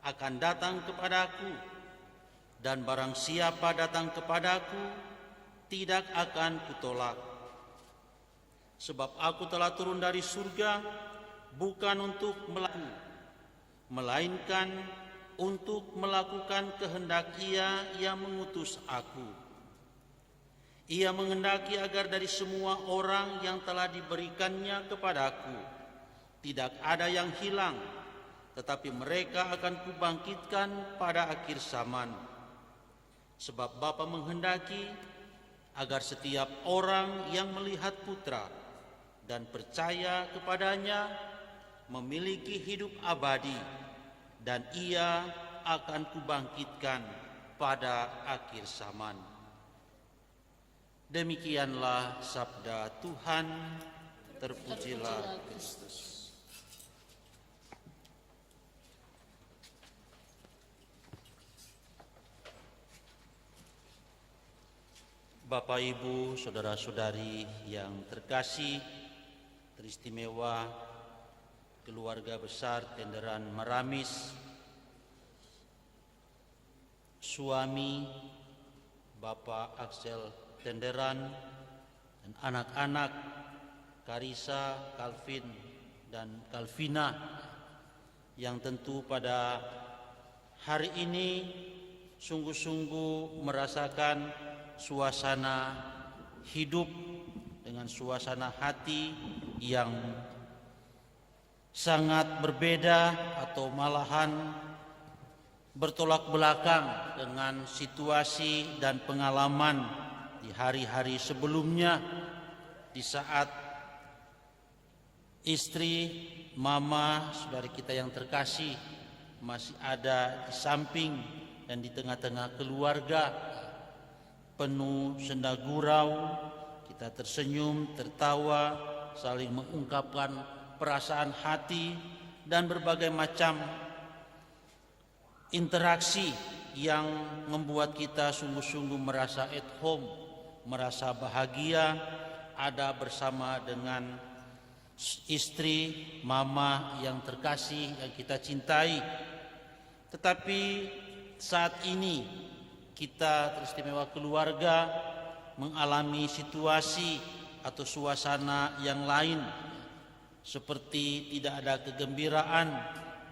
akan datang kepadaku, dan barang siapa datang kepadaku tidak akan kutolak. Sebab aku telah turun dari surga bukan untuk melainkan untuk melakukan kehendak Ia yang mengutus aku. Ia menghendaki agar dari semua orang yang telah diberikannya kepadaku tidak ada yang hilang, tetapi mereka akan kubangkitkan pada akhir zaman. Sebab Bapa menghendaki agar setiap orang yang melihat Putra dan percaya kepadanya memiliki hidup abadi, dan Ia akan kubangkitkan pada akhir zaman." Demikianlah sabda Tuhan. Terpujilah Kristus. Bapak, Ibu, saudara-saudari yang terkasih, teristimewa keluarga besar Tenderan Maramis, suami Bapak Axel Tenderan dan anak-anak Karisa, Calvin, dan Calvina, yang tentu pada hari ini sungguh-sungguh merasakan suasana hidup dengan suasana hati yang sangat berbeda atau malahan bertolak belakang dengan situasi dan pengalaman di hari-hari sebelumnya, di saat istri, mama, saudari kita yang terkasih masih ada di samping dan di tengah-tengah keluarga. Penuh senda gurau, kita tersenyum, tertawa, saling mengungkapkan perasaan hati dan berbagai macam interaksi yang membuat kita sungguh-sungguh merasa at home, merasa bahagia ada bersama dengan istri, mama yang terkasih yang kita cintai. Tetapi saat ini kita teristimewa keluarga mengalami situasi atau suasana yang lain, seperti tidak ada kegembiraan,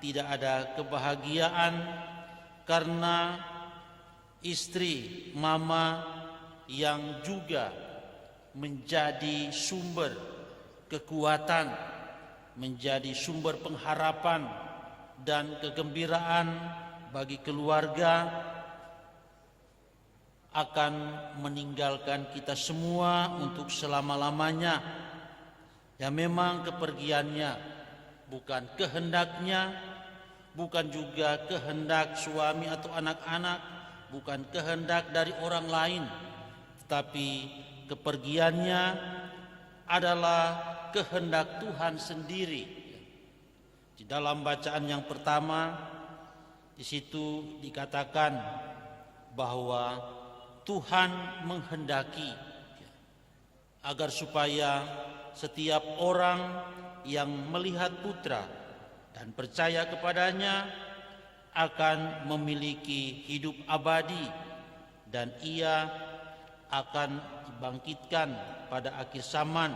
tidak ada kebahagiaan, karena istri, mama yang juga menjadi sumber kekuatan, menjadi sumber pengharapan dan kegembiraan bagi keluarga, akan meninggalkan kita semua untuk selama-lamanya. Ya, memang kepergiannya bukan kehendaknya, bukan juga kehendak suami atau anak-anak, bukan kehendak dari orang lain, tapi kepergiannya adalah kehendak Tuhan sendiri. Di dalam bacaan yang pertama, di situ dikatakan bahwa Tuhan menghendaki agar supaya setiap orang yang melihat putra dan percaya kepadanya akan memiliki hidup abadi, dan ia akan dibangkitkan pada akhir zaman.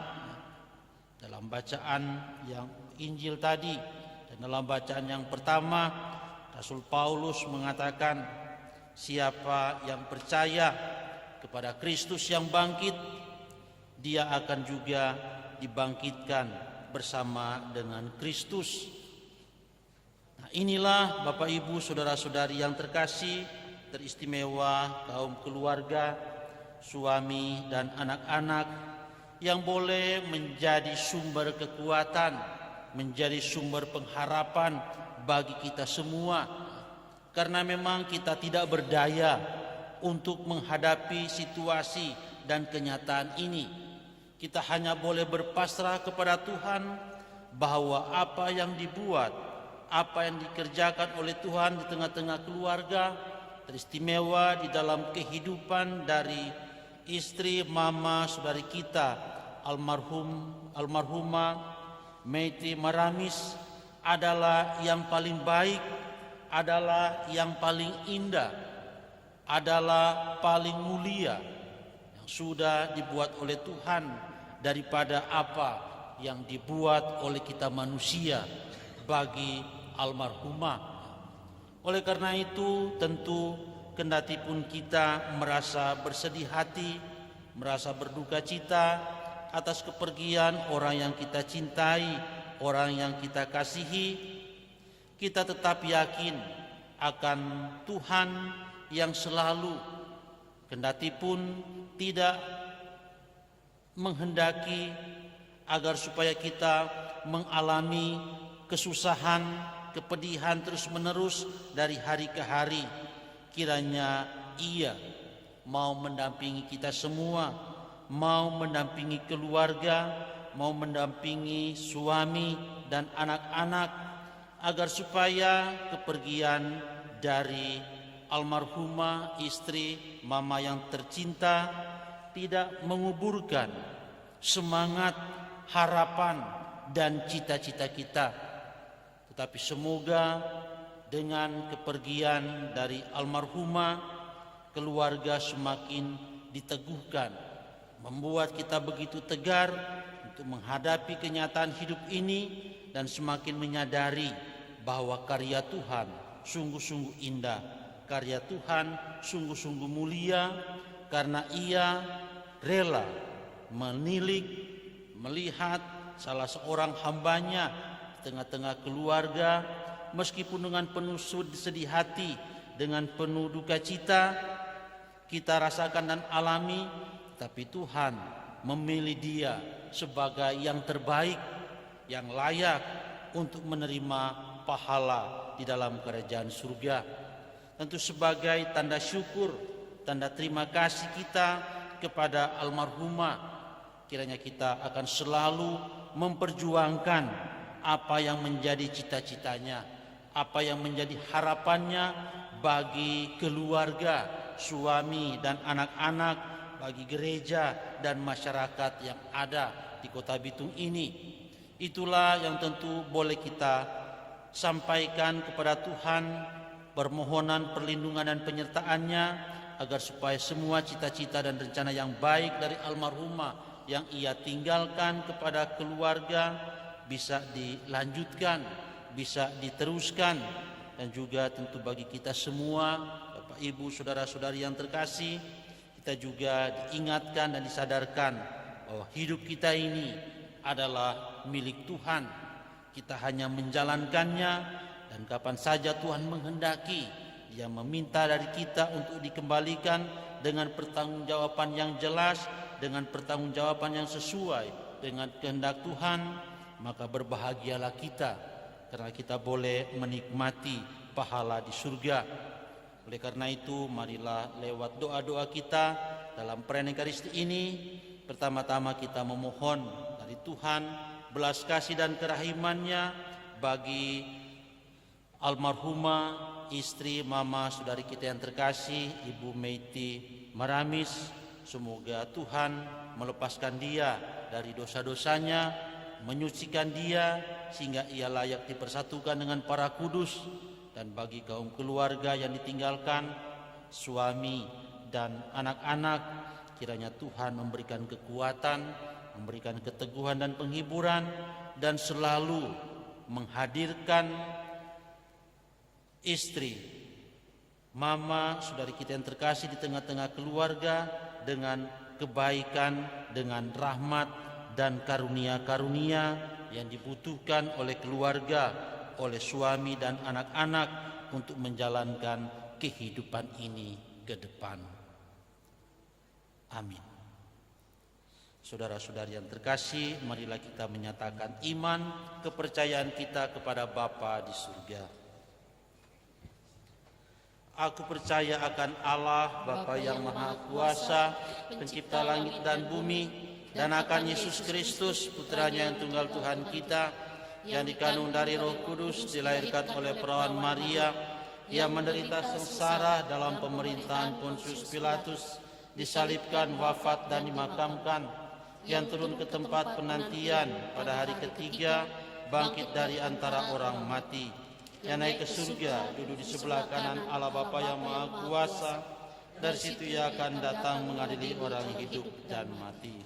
Dalam bacaan yang Injil tadi dan dalam bacaan yang pertama, Rasul Paulus mengatakan, siapa yang percaya kepada Kristus yang bangkit, dia akan juga dibangkitkan bersama dengan Kristus. Nah, inilah Bapak, Ibu, saudara-saudari yang terkasih, teristimewa kaum keluarga, suami dan anak-anak yang boleh menjadi sumber kekuatan, menjadi sumber pengharapan bagi kita semua. Karena memang kita tidak berdaya untuk menghadapi situasi dan kenyataan ini. Kita hanya boleh berpasrah kepada Tuhan bahwa apa yang dibuat, apa yang dikerjakan oleh Tuhan di tengah-tengah keluarga, teristimewa di dalam kehidupan dari istri, mama, saudari kita, almarhumah Meiti Maramis, adalah yang paling baik, adalah yang paling indah, adalah paling mulia yang sudah dibuat oleh Tuhan daripada apa yang dibuat oleh kita manusia bagi almarhumah. Oleh karena itu, tentu kendati pun kita merasa bersedih hati, merasa berduka cita atas kepergian orang yang kita cintai, orang yang kita kasihi, kita tetap yakin akan Tuhan yang selalu, kendati pun tidak menghendaki agar supaya kita mengalami kesusahan, kepedihan terus-menerus dari hari ke hari. Kiranya Ia mau mendampingi kita semua, mau mendampingi keluarga, mau mendampingi suami dan anak-anak, agar supaya kepergian dari almarhumah istri, mama yang tercinta, tidak menguburkan semangat, harapan, dan cita-cita kita. Tetapi semoga dengan kepergian dari almarhumah, keluarga semakin diteguhkan, membuat kita begitu tegar untuk menghadapi kenyataan hidup ini dan semakin menyadari bahwa karya Tuhan sungguh-sungguh indah, karya Tuhan sungguh-sungguh mulia, karena Ia rela menilik, melihat salah seorang hambanya di tengah-tengah keluarga, meskipun dengan penuh sedih hati, dengan penuh duka cita kita rasakan dan alami, tapi Tuhan memilih dia sebagai yang terbaik, yang layak untuk menerima pahala di dalam kerajaan surga. Tentu sebagai tanda syukur, tanda terima kasih kita kepada almarhumah, kiranya kita akan selalu memperjuangkan apa yang menjadi cita-citanya, apa yang menjadi harapannya bagi keluarga, suami dan anak-anak, bagi gereja dan masyarakat yang ada di Kota Bitung ini. Itulah yang tentu boleh kita sampaikan kepada Tuhan, permohonan perlindungan dan penyertaannya, agar supaya semua cita-cita dan rencana yang baik dari almarhumah yang ia tinggalkan kepada keluarga bisa dilanjutkan, bisa diteruskan. Dan juga tentu bagi kita semua, Bapak Ibu, saudara-saudari yang terkasih, kita juga diingatkan dan disadarkan bahwa hidup kita ini adalah milik Tuhan. Kita hanya menjalankannya, dan kapan saja Tuhan menghendaki, Dia meminta dari kita untuk dikembalikan dengan pertanggungjawaban yang jelas, dengan pertanggungjawaban yang sesuai dengan kehendak Tuhan, maka berbahagialah kita, karena kita boleh menikmati pahala di surga. Oleh karena itu, marilah lewat doa-doa kita dalam perayaan Ekaristi ini, pertama-tama kita memohon dari Tuhan belas kasih dan kerahimannya bagi almarhumah istri mama saudari kita yang terkasih, Ibu Meiti Maramis. Semoga Tuhan melepaskan dia dari dosa-dosanya, menyucikan dia sehingga ia layak dipersatukan dengan para kudus. Dan bagi kaum keluarga yang ditinggalkan, suami dan anak-anak, kiranya Tuhan memberikan kekuatan, memberikan keteguhan dan penghiburan, dan selalu menghadirkan istri, mama, saudari kita yang terkasih di tengah-tengah keluarga dengan kebaikan, dengan rahmat dan karunia-karunia yang dibutuhkan oleh keluarga, oleh suami dan anak-anak untuk menjalankan kehidupan ini ke depan. Amin. Saudara-saudari yang terkasih, marilah kita menyatakan iman, kepercayaan kita kepada Bapa di surga. Aku percaya akan Allah, Bapa yang Maha Kuasa, pencipta langit dan bumi, dan akan Yesus Kristus, putranya yang tunggal Tuhan kita, yang dikandung dari Roh Kudus, dilahirkan oleh perawan Maria, yang menderita sengsara dalam pemerintahan Pontius Pilatus, disalibkan, wafat dan dimakamkan, yang turun ke tempat penantian, pada hari ketiga bangkit dari antara orang mati, yang naik ke surga, duduk di sebelah kanan Allah Bapa yang Maha Kuasa. Dari situ Ia akan datang mengadili orang hidup dan mati.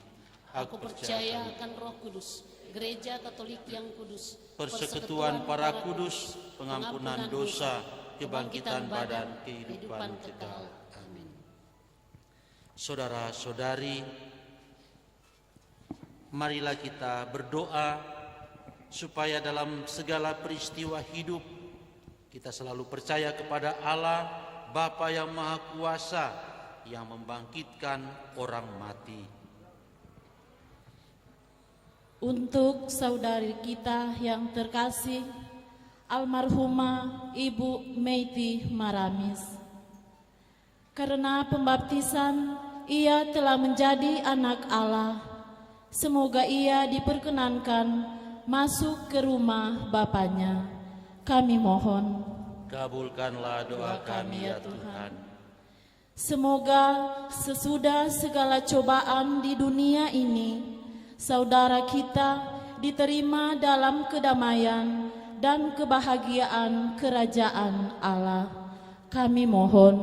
Aku percaya akan Roh Kudus, Gereja Katolik yang kudus, persekutuan para kudus, pengampunan dosa, kebangkitan badan, kehidupan kekal. Amin. Saudara-saudari, marilah kita berdoa supaya dalam segala peristiwa hidup kita selalu percaya kepada Allah, Bapa yang Maha Kuasa, yang membangkitkan orang mati. Untuk saudari kita yang terkasih, almarhumah Ibu Meiti Maramis. Karena pembaptisan, ia telah menjadi anak Allah. Semoga ia diperkenankan masuk ke rumah Bapaknya. Kami mohon. Kabulkanlah doa kami ya Tuhan. Semoga sesudah segala cobaan di dunia ini, saudara kita diterima dalam kedamaian dan kebahagiaan kerajaan Allah. Kami mohon,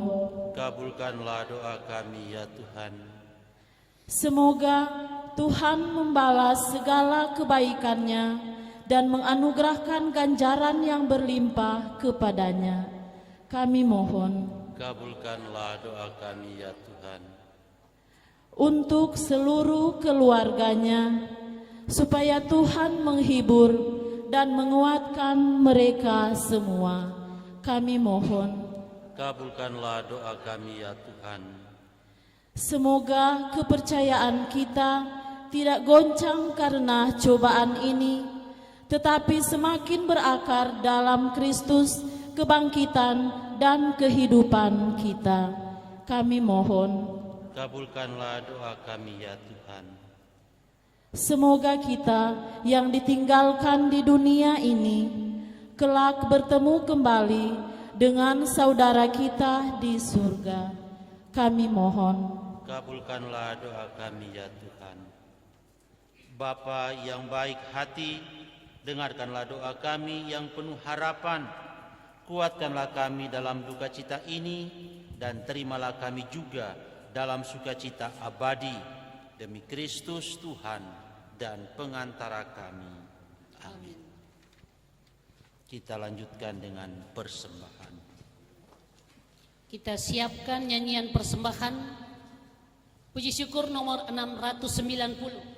Kabulkanlah doa kami ya Tuhan. semoga Tuhan membalas segala kebaikannya dan menganugerahkan ganjaran yang berlimpah kepadanya. Kami mohon, Kabulkanlah doa kami ya Tuhan. untuk seluruh keluarganya, supaya Tuhan menghibur dan menguatkan mereka semua. Kami mohon, Kabulkanlah doa kami ya Tuhan. semoga kepercayaan kita tidak goncang karena cobaan ini, tetapi semakin berakar dalam Kristus, kebangkitan dan kehidupan kita. Kami mohon, Kabulkanlah doa kami ya Tuhan. semoga kita yang ditinggalkan di dunia ini kelak bertemu kembali dengan saudara kita di surga. Kami mohon, Kabulkanlah doa kami ya Tuhan. Bapa yang baik hati, dengarkanlah doa kami yang penuh harapan. Kuatkanlah kami dalam duka cita ini dan terimalah kami juga dalam sukacita abadi demi Kristus Tuhan dan pengantara kami. Amin. Kita lanjutkan dengan persembahan. Kita siapkan nyanyian persembahan puji syukur nomor 690.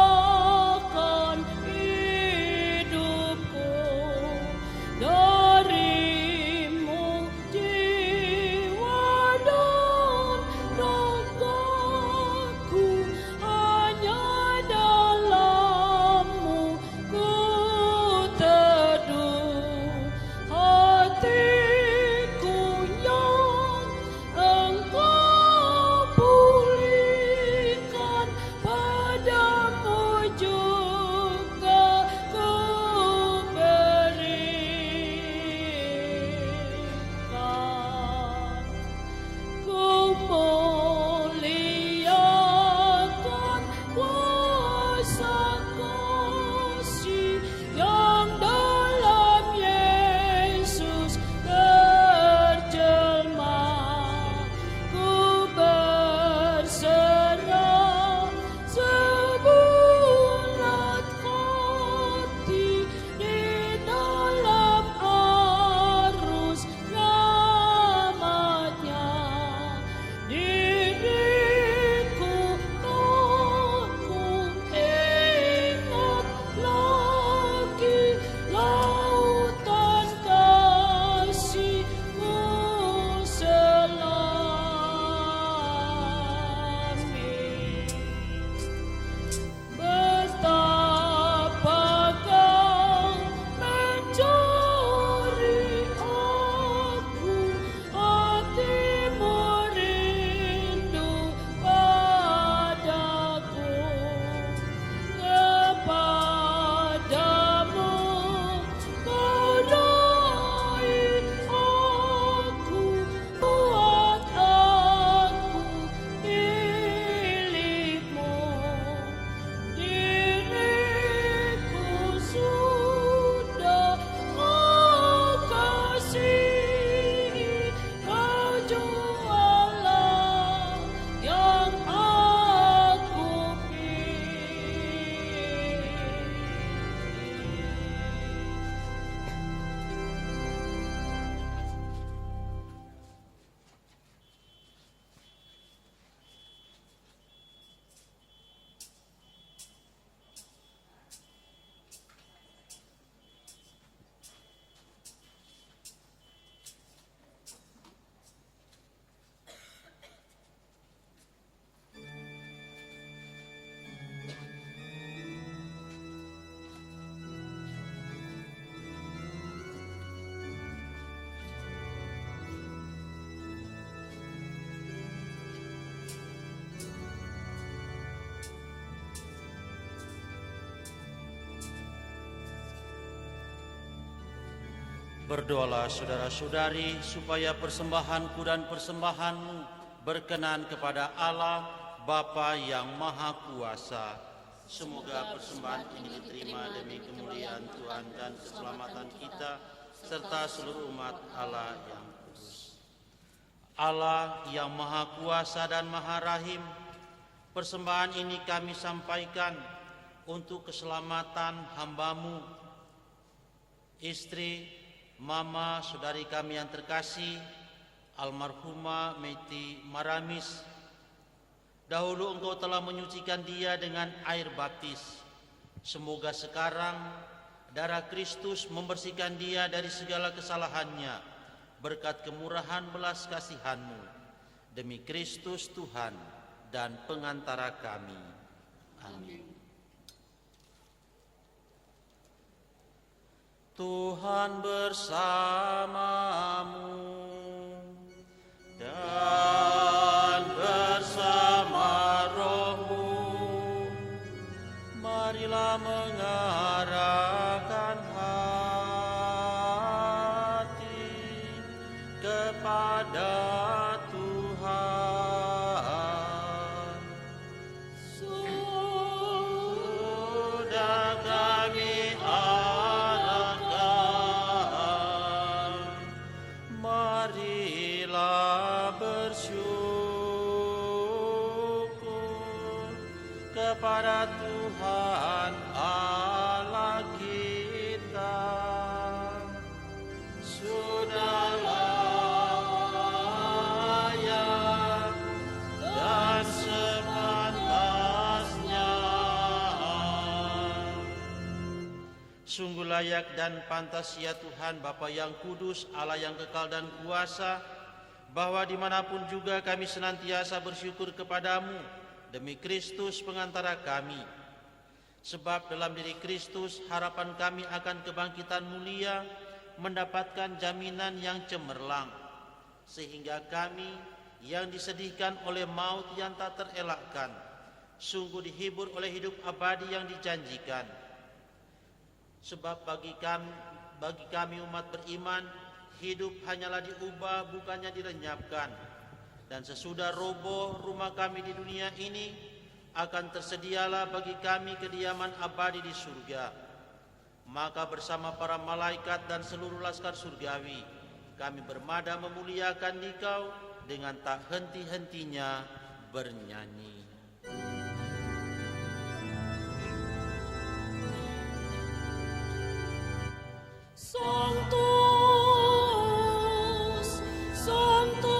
Persembahkan hidupku Berdoalah saudara-saudari supaya persembahanku dan persembahanmu berkenan kepada Allah Bapa yang Maha Kuasa. Semoga persembahan ini diterima demi kemuliaan Tuhan dan keselamatan kita serta seluruh umat Allah yang kudus. Allah yang Maha Kuasa dan Maha Rahim, persembahan ini kami sampaikan untuk keselamatan hamba-Mu, istri, mama, saudari kami yang terkasih, almarhumah Meti Maramis. Dahulu Engkau telah menyucikan dia dengan air baptis. Semoga sekarang darah Kristus membersihkan dia dari segala kesalahannya berkat kemurahan belas kasihan-Mu. Demi Kristus Tuhan dan pengantara kami. Amin. Tuhan bersamamu dan bersama rohmu. Marilah mengarahkan hati kepada Tuhan. Sudah kami arahkan, marilah bersyukur kepada Tuhan Allah kita. Sudah layak dan sepantasnya. Sungguh layak dan pantas ya Tuhan Bapa yang kudus, Allah yang kekal dan kuasa, bahwa dimanapun juga kami senantiasa bersyukur kepadamu demi Kristus pengantara kami. Sebab dalam diri Kristus harapan kami akan kebangkitan mulia mendapatkan jaminan yang cemerlang, sehingga kami yang disedihkan oleh maut yang tak terelakkan sungguh dihibur oleh hidup abadi yang dijanjikan. Sebab bagi kami umat beriman, hidup hanyalah diubah bukannya dilenyapkan. Dan sesudah roboh rumah kami di dunia ini, akan tersedialah bagi kami kediaman abadi di surga. Maka bersama para malaikat dan seluruh laskar surgawi, kami bermada memuliakan Dikau dengan tak henti-hentinya bernyanyi. Sanctus, Sanctus,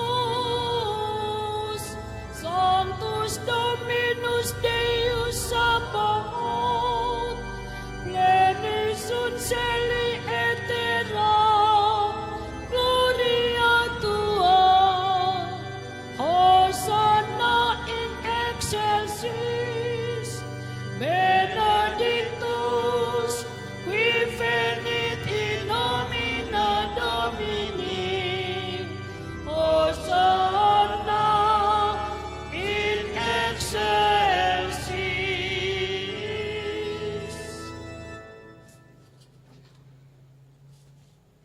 Sanctus Dominus Deus Sabaoth, plenius sunt celi et terra, gloria Tua, Hosanna in excelsis, benedictus qui venit in nomine Domini, Hosanna in excelsis.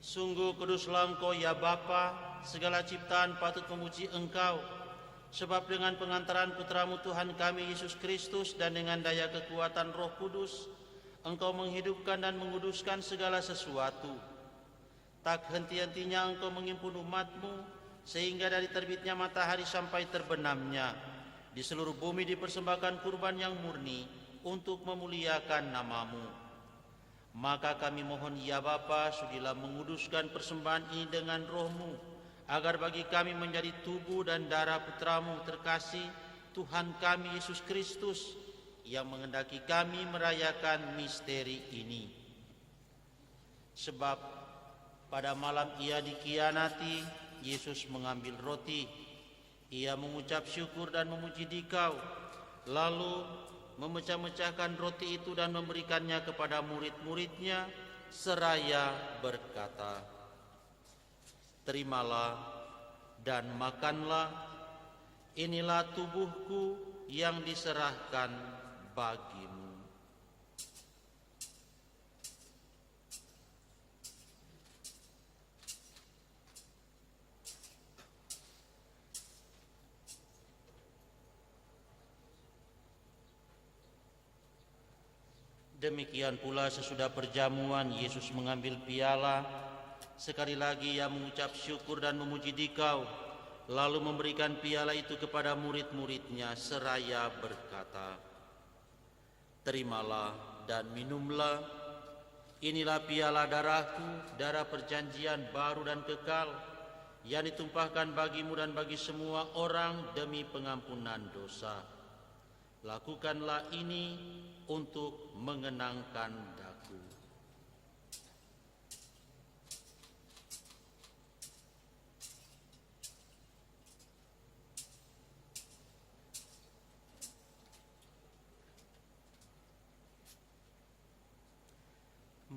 Sungguh kuduslah Engkau ya Bapa, segala ciptaan patut memuji Engkau. Sebab dengan pengantaran Putramu Tuhan kami Yesus Kristus dan dengan daya kekuatan Roh Kudus, Engkau menghidupkan dan menguduskan segala sesuatu. Tak henti-hentinya Engkau menghimpun umat-Mu, sehingga dari terbitnya matahari sampai terbenamnya, di seluruh bumi dipersembahkan kurban yang murni untuk memuliakan nama-Mu. Maka kami mohon ya Bapa, sudilah menguduskan persembahan ini dengan Roh-Mu, agar bagi kami menjadi tubuh dan darah Putramu terkasih, Tuhan kami Yesus Kristus, yang mengendaki kami merayakan misteri ini. Sebab pada malam Ia dikhianati, Yesus mengambil roti. Ia mengucap syukur dan memuji Dikau, lalu memecah-mecahkan roti itu dan memberikannya kepada murid-muridnya, seraya berkata, "Terimalah dan makanlah, inilah tubuhku yang diserahkan bagimu." Demikian pula sesudah perjamuan Yesus mengambil piala, sekali lagi ia mengucap syukur dan memuji Dikau, lalu memberikan piala itu kepada murid-muridnya seraya berkata, "Terimalah dan minumlah, inilah piala darahku, darah perjanjian baru dan kekal, yang ditumpahkan bagimu dan bagi semua orang demi pengampunan dosa. Lakukanlah ini untuk mengenangkan daku."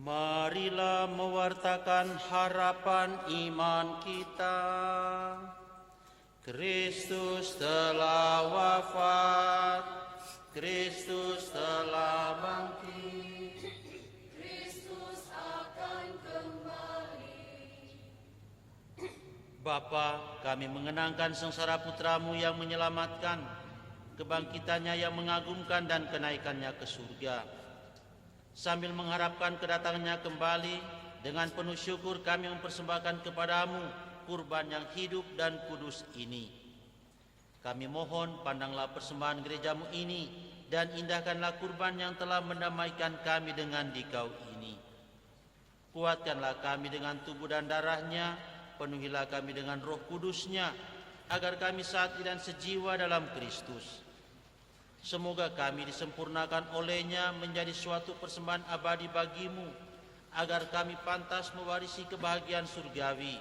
Marilah mewartakan harapan iman kita. Kristus telah wafat, Kristus telah bangkit, Kristus akan kembali. Bapa, kami mengenangkan sengsara putramu yang menyelamatkan, kebangkitannya yang mengagumkan dan kenaikannya ke surga. Sambil mengharapkan kedatangannya kembali, dengan penuh syukur kami mempersembahkan kepadamu kurban yang hidup dan kudus ini. Kami mohon pandanglah persembahan gerejamu ini dan indahkanlah kurban yang telah mendamaikan kami dengan Dikau ini. Kuatkanlah kami dengan tubuh dan darahnya, penuhilah kami dengan Roh Kudusnya, agar kami satu dan sejiwa dalam Kristus. Semoga kami disempurnakan olehnya menjadi suatu persembahan abadi bagimu, agar kami pantas mewarisi kebahagiaan surgawi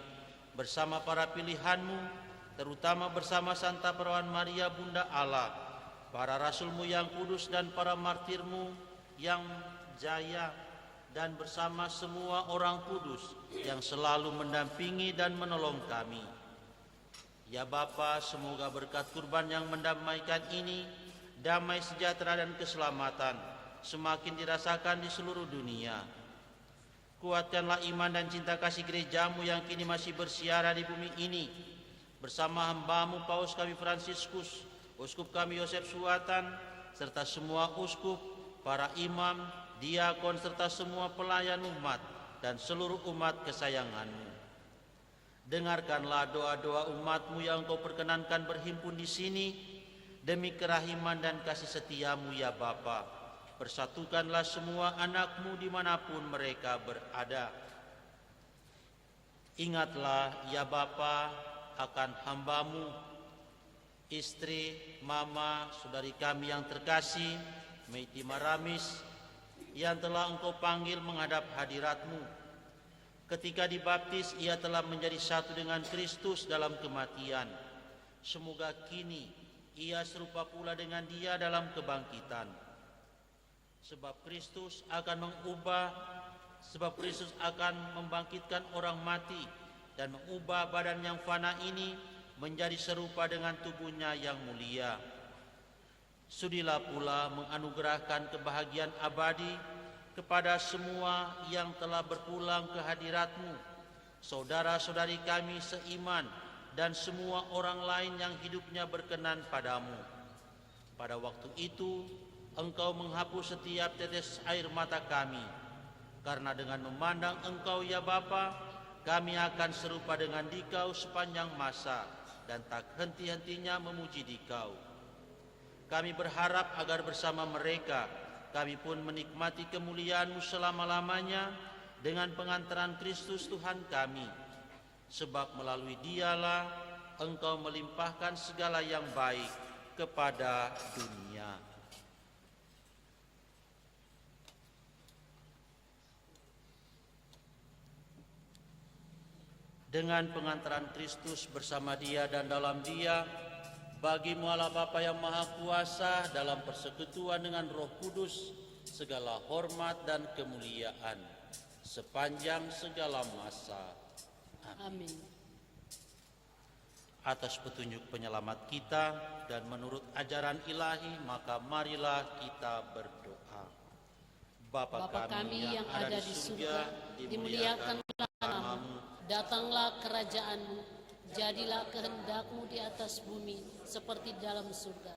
bersama para pilihanmu, terutama bersama Santa Perawan Maria Bunda Allah, para rasulmu yang kudus dan para martirmu yang jaya, dan bersama semua orang kudus yang selalu mendampingi dan menolong kami. Ya Bapa, semoga berkat kurban yang mendamaikan ini, damai sejahtera dan keselamatan semakin dirasakan di seluruh dunia. Kuatkanlah iman dan cinta kasih gerejamu yang kini masih bersiara di bumi ini, bersama hambamu Paus kami Fransiskus, uskup kami Yosef Suwatan, serta semua uskup, para imam, diakon, serta semua pelayan umat dan seluruh umat kesayanganmu. Dengarkanlah doa-doa umatmu yang kau perkenankan berhimpun di sini, demi kerahiman dan kasih setiamu ya Bapa. Persatukanlah semua anakmu dimanapun mereka berada. Ingatlah ya Bapa akan hambamu, istri, mama, saudari kami yang terkasih, Meiti Maramis, yang telah engkau panggil menghadap hadiratmu. Ketika dibaptis ia telah menjadi satu dengan Kristus dalam kematian. Semoga kini ia serupa pula dengan Dia dalam kebangkitan. Sebab Kristus akan membangkitkan orang mati dan mengubah badan yang fana ini menjadi serupa dengan tubuhnya yang mulia. Sudilah pula menganugerahkan kebahagiaan abadi kepada semua yang telah berpulang ke hadiratmu, saudara-saudari kami seiman, dan semua orang lain yang hidupnya berkenan padamu. Pada waktu itu, Engkau menghapus setiap tetes air mata kami, karena dengan memandang Engkau ya Bapa, kami akan serupa dengan Dikau sepanjang masa, dan tak henti-hentinya memuji Dikau. Kami berharap agar bersama mereka, kami pun menikmati kemuliaan-Mu selama-lamanya, dengan pengantaran Kristus Tuhan kami. Sebab melalui Dialah Engkau melimpahkan segala yang baik kepada dunia. Dengan pengantaran Kristus bersama Dia dan dalam Dia, bagimu Allah Bapa yang Maha Kuasa, dalam persekutuan dengan Roh Kudus, segala hormat dan kemuliaan sepanjang segala masa. Amin. Atas petunjuk penyelamat kita dan menurut ajaran ilahi, maka marilah kita berdoa. Bapa kami yang ada di surga, dimuliakanlah namamu, datanglah kerajaan-Mu, jadilah kehendak-Mu di atas bumi seperti dalam surga.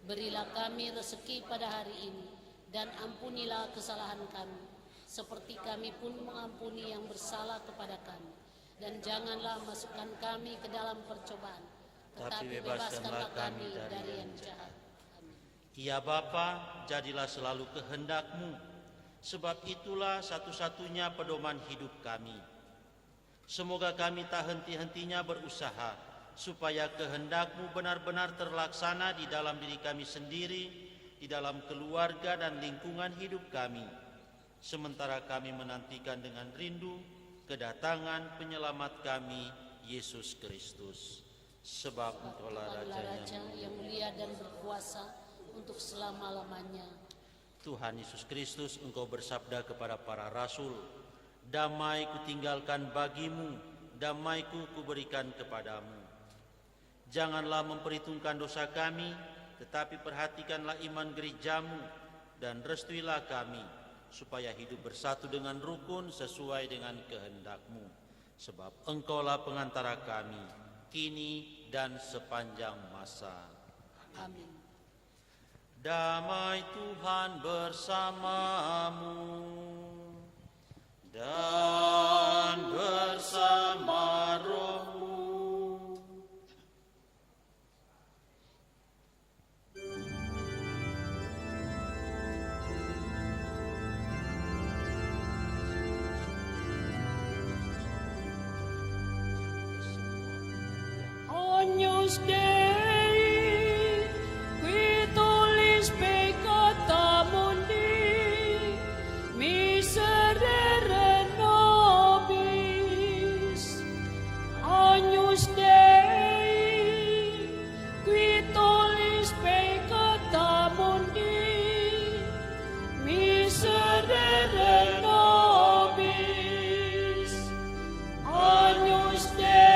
Berilah kami rezeki pada hari ini, dan ampunilah kesalahan kami, seperti kami pun mengampuni yang bersalah kepada kami. Dan janganlah masukkan kami ke dalam percobaan, tetapi bebaskanlah kami dari yang jahat. Amin. Ya Bapa, jadilah selalu kehendak-Mu, sebab itulah satu-satunya pedoman hidup kami. Semoga kami tak henti-hentinya berusaha, supaya kehendak-Mu benar-benar terlaksana di dalam diri kami sendiri, di dalam keluarga dan lingkungan hidup kami. Sementara kami menantikan dengan rindu kedatangan penyelamat kami, Yesus Kristus. Sebab Engkaulah Raja yang mulia dan berkuasa untuk selama-lamanya. Tuhan Yesus Kristus, Engkau bersabda kepada para rasul, damai kutinggalkan bagimu, damaiku kuberikan kepadamu. Janganlah memperhitungkan dosa kami, tetapi perhatikanlah iman gerejamu, dan restuilah kami, supaya hidup bersatu dengan rukun sesuai dengan kehendak-Mu. Sebab Engkaulah pengantara kami, kini dan sepanjang masa. Amin. Damai Tuhan bersamamu dan bersama rohmu. Agnus Dei, qui tollis peccata mundi, miserere nobis. Agnus Dei, qui tollis peccata mundi, miserere nobis. Agnus Dei,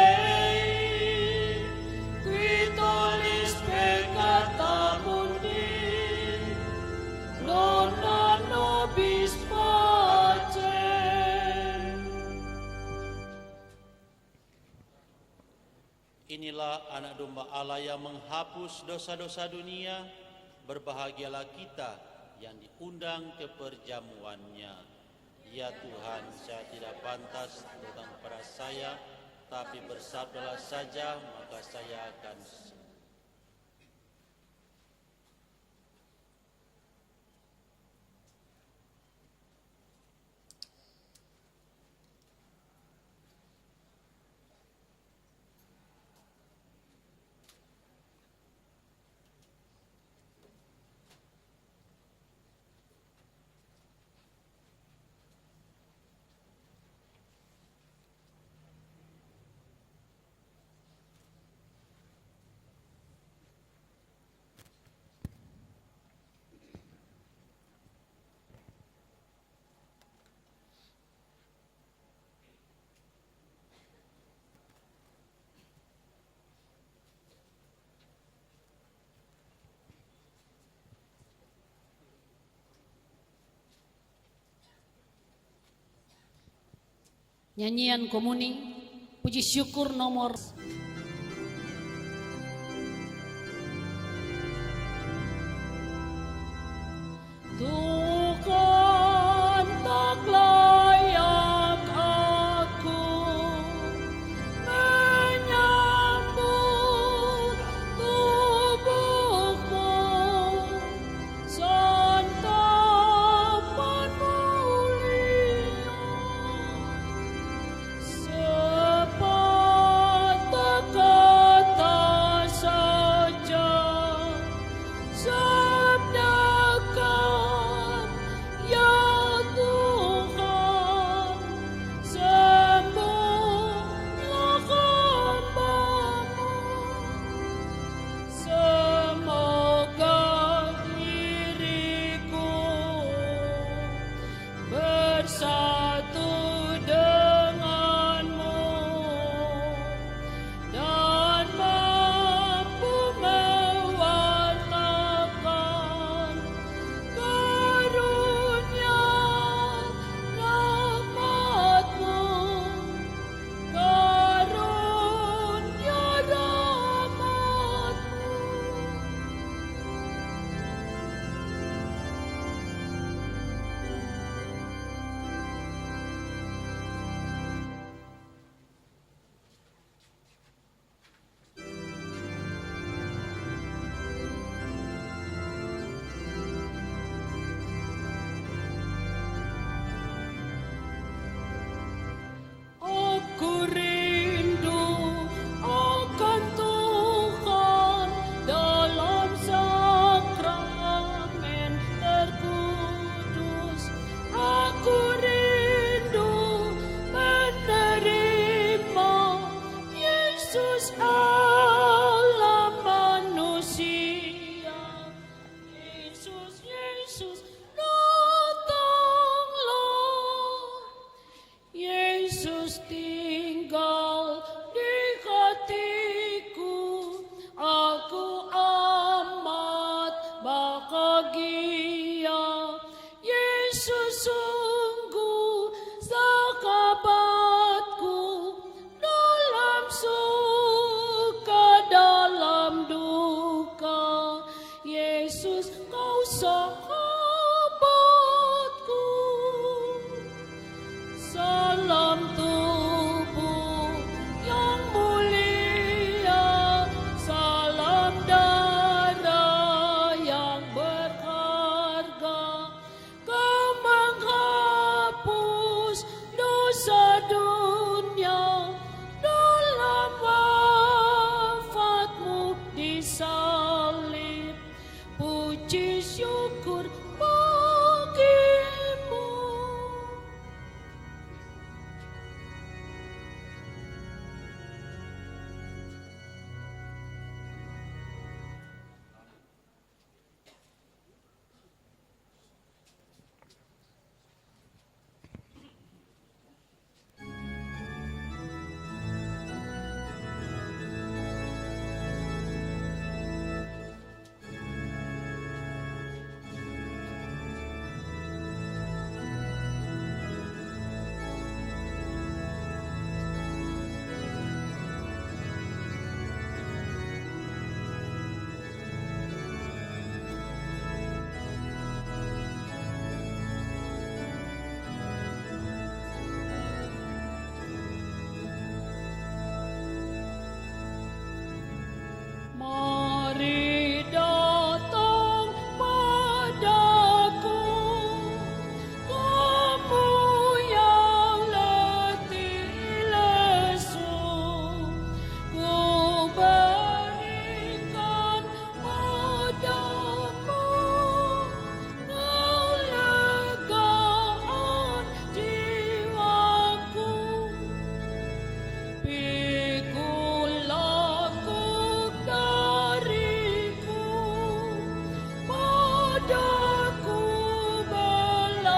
Inilah anak domba Allah yang menghapus dosa-dosa dunia. Berbahagialah kita yang diundang ke perjamuannya. Ya Tuhan, saya tidak pantas datang kepada saya, tapi bersabdalah saja, maka saya akan sembuh. Nyanyian komuni, puji syukur nomor Tuhan tak layak aku menyambut tubuhmu, santapan mulia, sepatah kata saja sabdakan Yesus sungguh sahabatku, dalam suka dalam duka. Yesus kau sahabatku. Salam tubuh yang mulia, salam darah yang berharga, kau menghapus dosa dunia dalam wafatmu di salib. Puji syukur bagimu. Mari datang padaku, kamu yang letih lesu, ku berikan padamu kelegaan jiwaku. Pikulah dariku, padaku belajarlah,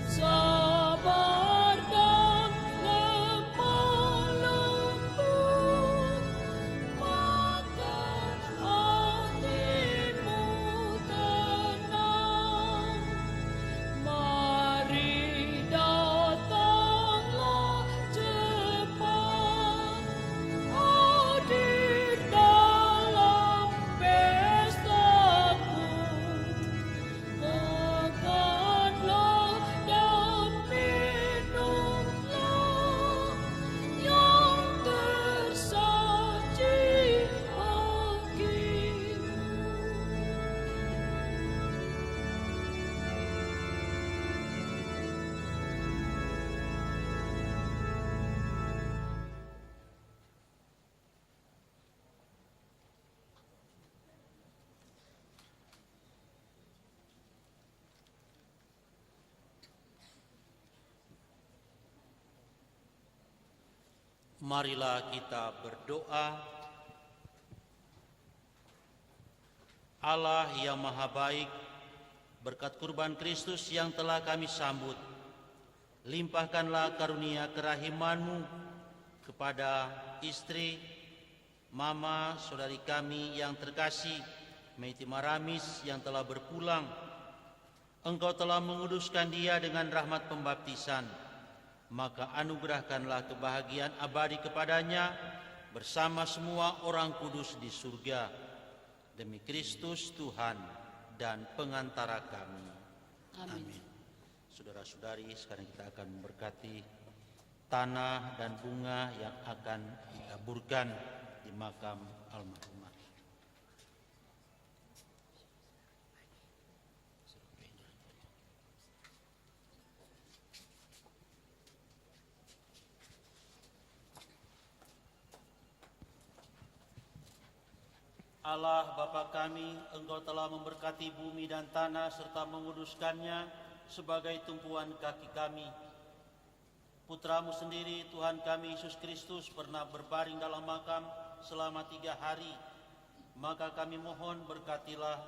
sabar dan lemah lembut, maka hatimu tenang. Mari datanglah cepat, hadir dalam pestaku. Makanlah dan minumlah yang tersaji bagimu. Marilah kita berdoa. Allah yang maha baik, berkat kurban Kristus yang telah kami sambut, limpahkanlah karunia kerahiman-Mu kepada istri, mama, saudari kami yang terkasih, Meiti Maramis yang telah berpulang. Engkau telah menguduskan dia dengan rahmat pembaptisan, maka anugerahkanlah kebahagiaan abadi kepadanya bersama semua orang kudus di surga. Demi Kristus Tuhan dan pengantara kami. Amin. Saudara-saudari, sekarang kita akan memberkati tanah dan bunga yang akan ditaburkan di makam almarhumah. Allah Bapa kami, Engkau telah memberkati bumi dan tanah serta menguduskannya sebagai tumpuan kaki kami. Putra-Mu sendiri, Tuhan kami Yesus Kristus, pernah berbaring dalam makam selama 3 hari. Maka kami mohon berkatilah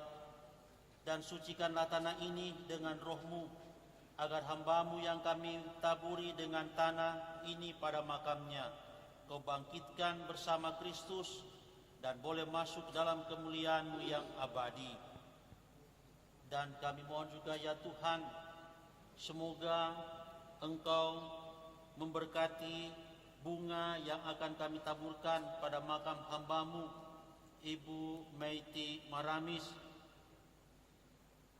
dan sucikanlah tanah ini dengan Roh-Mu, agar hamba-Mu yang kami taburi dengan tanah ini pada makamnya, Kau bangkitkan bersama Kristus dan boleh masuk dalam kemuliaan-Mu yang abadi. Dan kami mohon juga ya Tuhan, semoga Engkau memberkati bunga yang akan kami taburkan pada makam hamba-Mu, Ibu Meiti Maramis.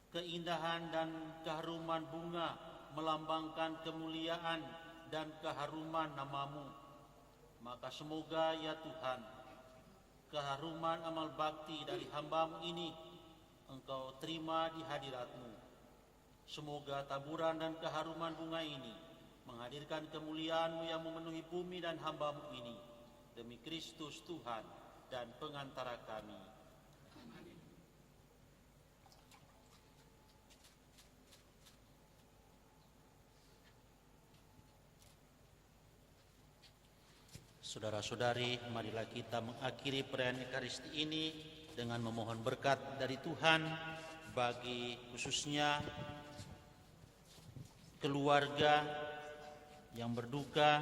Keindahan dan keharuman bunga melambangkan kemuliaan dan keharuman nama-Mu. Maka semoga ya Tuhan, keharuman amal bakti dari hamba-Mu ini Engkau terima di hadirat-Mu. Semoga taburan dan keharuman bunga ini menghadirkan kemuliaan-Mu yang memenuhi bumi dan hamba-Mu ini. Demi Kristus Tuhan dan pengantara kami. Saudara-saudari, marilah kita mengakhiri perayaan Ekaristi ini dengan memohon berkat dari Tuhan bagi khususnya keluarga yang berduka,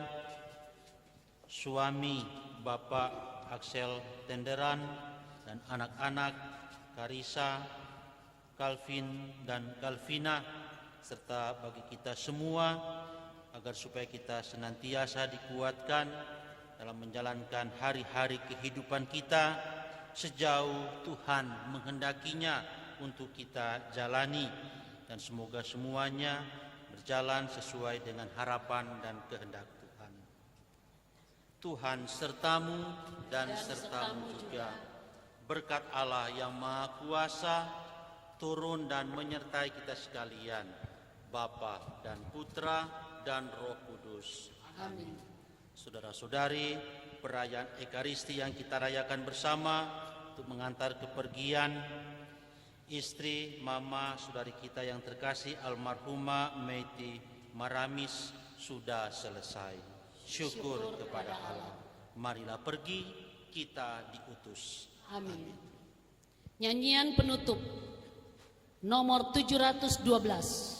suami Bapak Axel Tenderan dan anak-anak Karisa, Calvin dan Calvina, serta bagi kita semua agar supaya kita senantiasa dikuatkan dalam menjalankan hari-hari kehidupan kita sejauh Tuhan menghendakinya untuk kita jalani, dan semoga semuanya berjalan sesuai dengan harapan dan kehendak Tuhan. Tuhan sertamu dan sertamu juga. Berkat Allah yang Maha Kuasa turun dan menyertai kita sekalian, Bapa dan Putra dan Roh Kudus. Amin. Saudara-saudari, perayaan Ekaristi yang kita rayakan bersama untuk mengantar kepergian istri, mama, saudari kita yang terkasih almarhumah Meiti Maramis sudah selesai. Syukur kepada Allah. Marilah pergi, kita diutus. Amin. Nyanyian penutup nomor 712.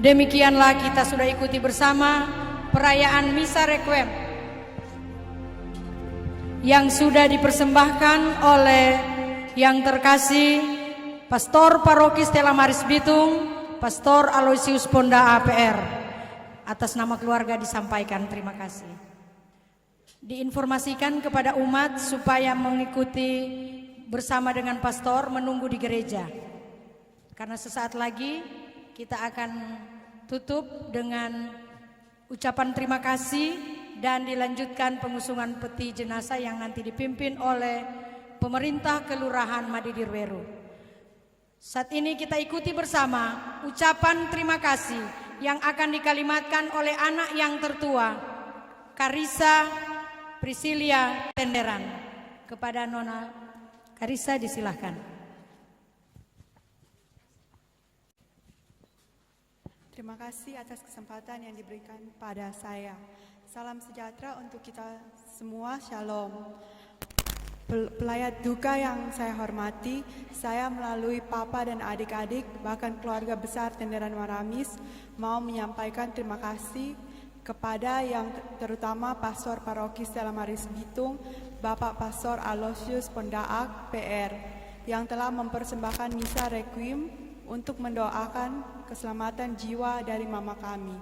Demikianlah kita sudah ikuti bersama perayaan Misa Requiem yang sudah dipersembahkan oleh yang terkasih Pastor Paroki Stella Maris Bitung, Pastor Aloysius Ponda APR. Atas nama keluarga disampaikan terima kasih. Diinformasikan kepada umat supaya mengikuti bersama dengan pastor menunggu di gereja. Karena sesaat lagi kita akan tutup dengan ucapan terima kasih dan dilanjutkan pengusungan peti jenazah yang nanti dipimpin oleh pemerintah Kelurahan Madidirweru. Saat ini kita ikuti bersama ucapan terima kasih yang akan dikalimatkan oleh anak yang tertua, Karissa Priscilia Tenderan. Kepada Nona Karissa disilahkan. Terima kasih atas kesempatan yang diberikan pada saya. Salam sejahtera untuk kita semua, Shalom. Pelayat duka yang saya hormati, saya melalui papa dan adik-adik, bahkan keluarga besar Tenderan Maramis, mau menyampaikan terima kasih kepada yang terutama Pastor Paroki Stella Maris Bitung, Bapak Pastor Aloysius Pondaak PR, yang telah mempersembahkan Misa Requiem untuk mendoakan keselamatan jiwa dari mama kami.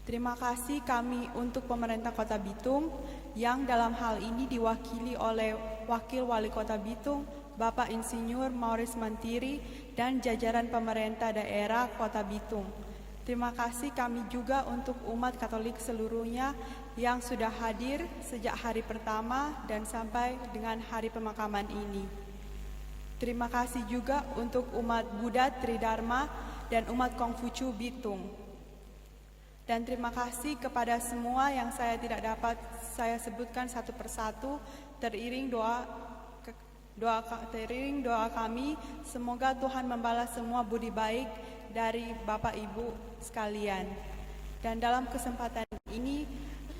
Terima kasih kami untuk pemerintah Kota Bitung yang dalam hal ini diwakili oleh Wakil Wali Kota Bitung, Bapak Insinyur Maurice Mantiri dan jajaran pemerintah daerah Kota Bitung. Terima kasih kami juga untuk umat Katolik seluruhnya yang sudah hadir sejak hari pertama dan sampai dengan hari pemakaman ini. Terima kasih juga untuk umat Buddha Tridharma dan umat Kongfucu Bitung. Dan terima kasih kepada semua yang saya tidak dapat saya sebutkan satu persatu, teriring doa kami, semoga Tuhan membalas semua budi baik dari Bapak Ibu sekalian. Dan dalam kesempatan ini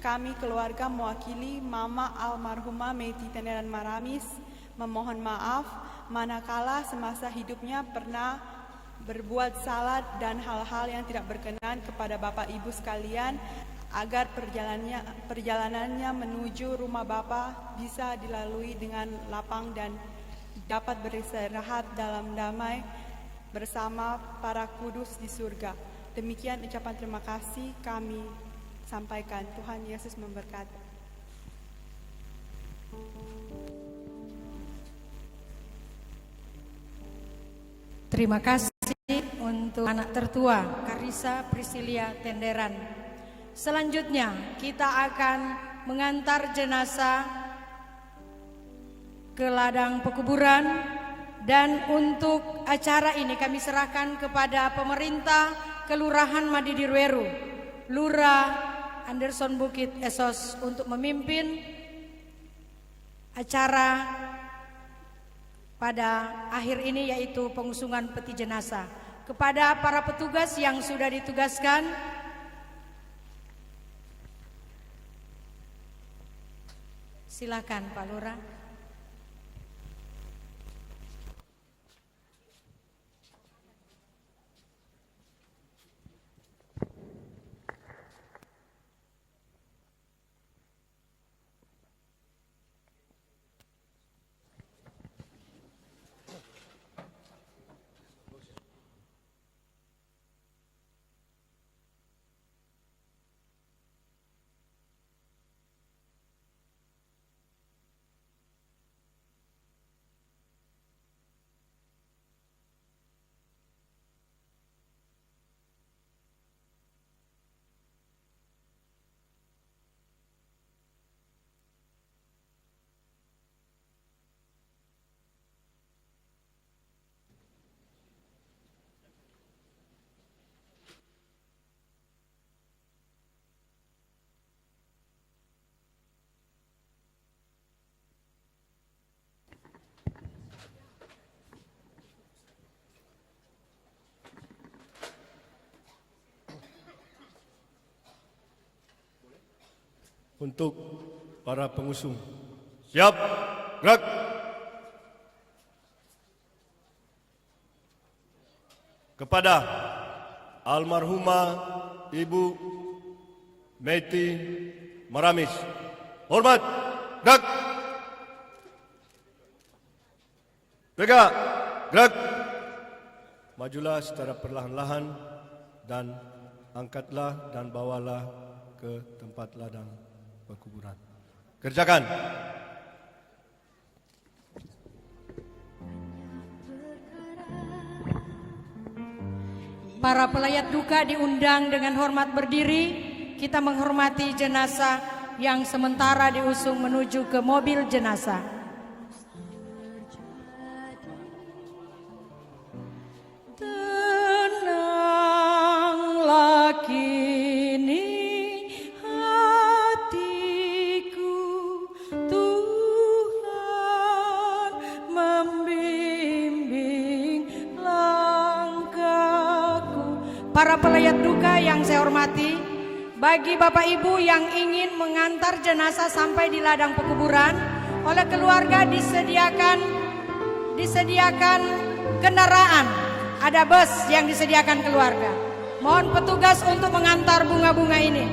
kami keluarga mewakili Mama almarhumah Meiti Tenderan Maramis memohon maaf manakala semasa hidupnya pernah berbuat salah dan hal-hal yang tidak berkenan kepada Bapak Ibu sekalian, agar perjalanannya menuju rumah Bapa bisa dilalui dengan lapang dan dapat beristirahat dalam damai bersama para kudus di surga. Demikian ucapan terima kasih kami sampaikan. Tuhan Yesus memberkati. Terima kasih untuk anak tertua Karissa Priscilia Tenderan. Selanjutnya kita akan mengantar jenazah ke ladang pekuburan, dan untuk acara ini kami serahkan kepada pemerintah Kelurahan Madidirweru, Lurah Anderson Bukit Esos untuk memimpin acara pada akhir ini, yaitu pengusungan peti jenazah. Kepada para petugas yang sudah ditugaskan, silakan Pak Lurah. Untuk para pengusung, siap, gerak. Kepada almarhumah Ibu Meti Maramis. Hormat, gerak. Tegak, gerak. Majulah secara perlahan-lahan dan angkatlah dan bawalah ke tempat ladang perkuburan. Kerjakan. Para pelayat duka diundang dengan hormat berdiri. Kita menghormati jenazah yang sementara diusung menuju ke mobil jenazah. Tenanglah kini hatiku, Tuhan membimbing langkahku. Para pelayat duka yang saya hormati, bagi Bapak Ibu yang ingin mengantar jenazah sampai di ladang pekuburan, oleh keluarga disediakan kendaraan, ada bus yang disediakan keluarga. Mohon petugas untuk mengantar bunga-bunga ini.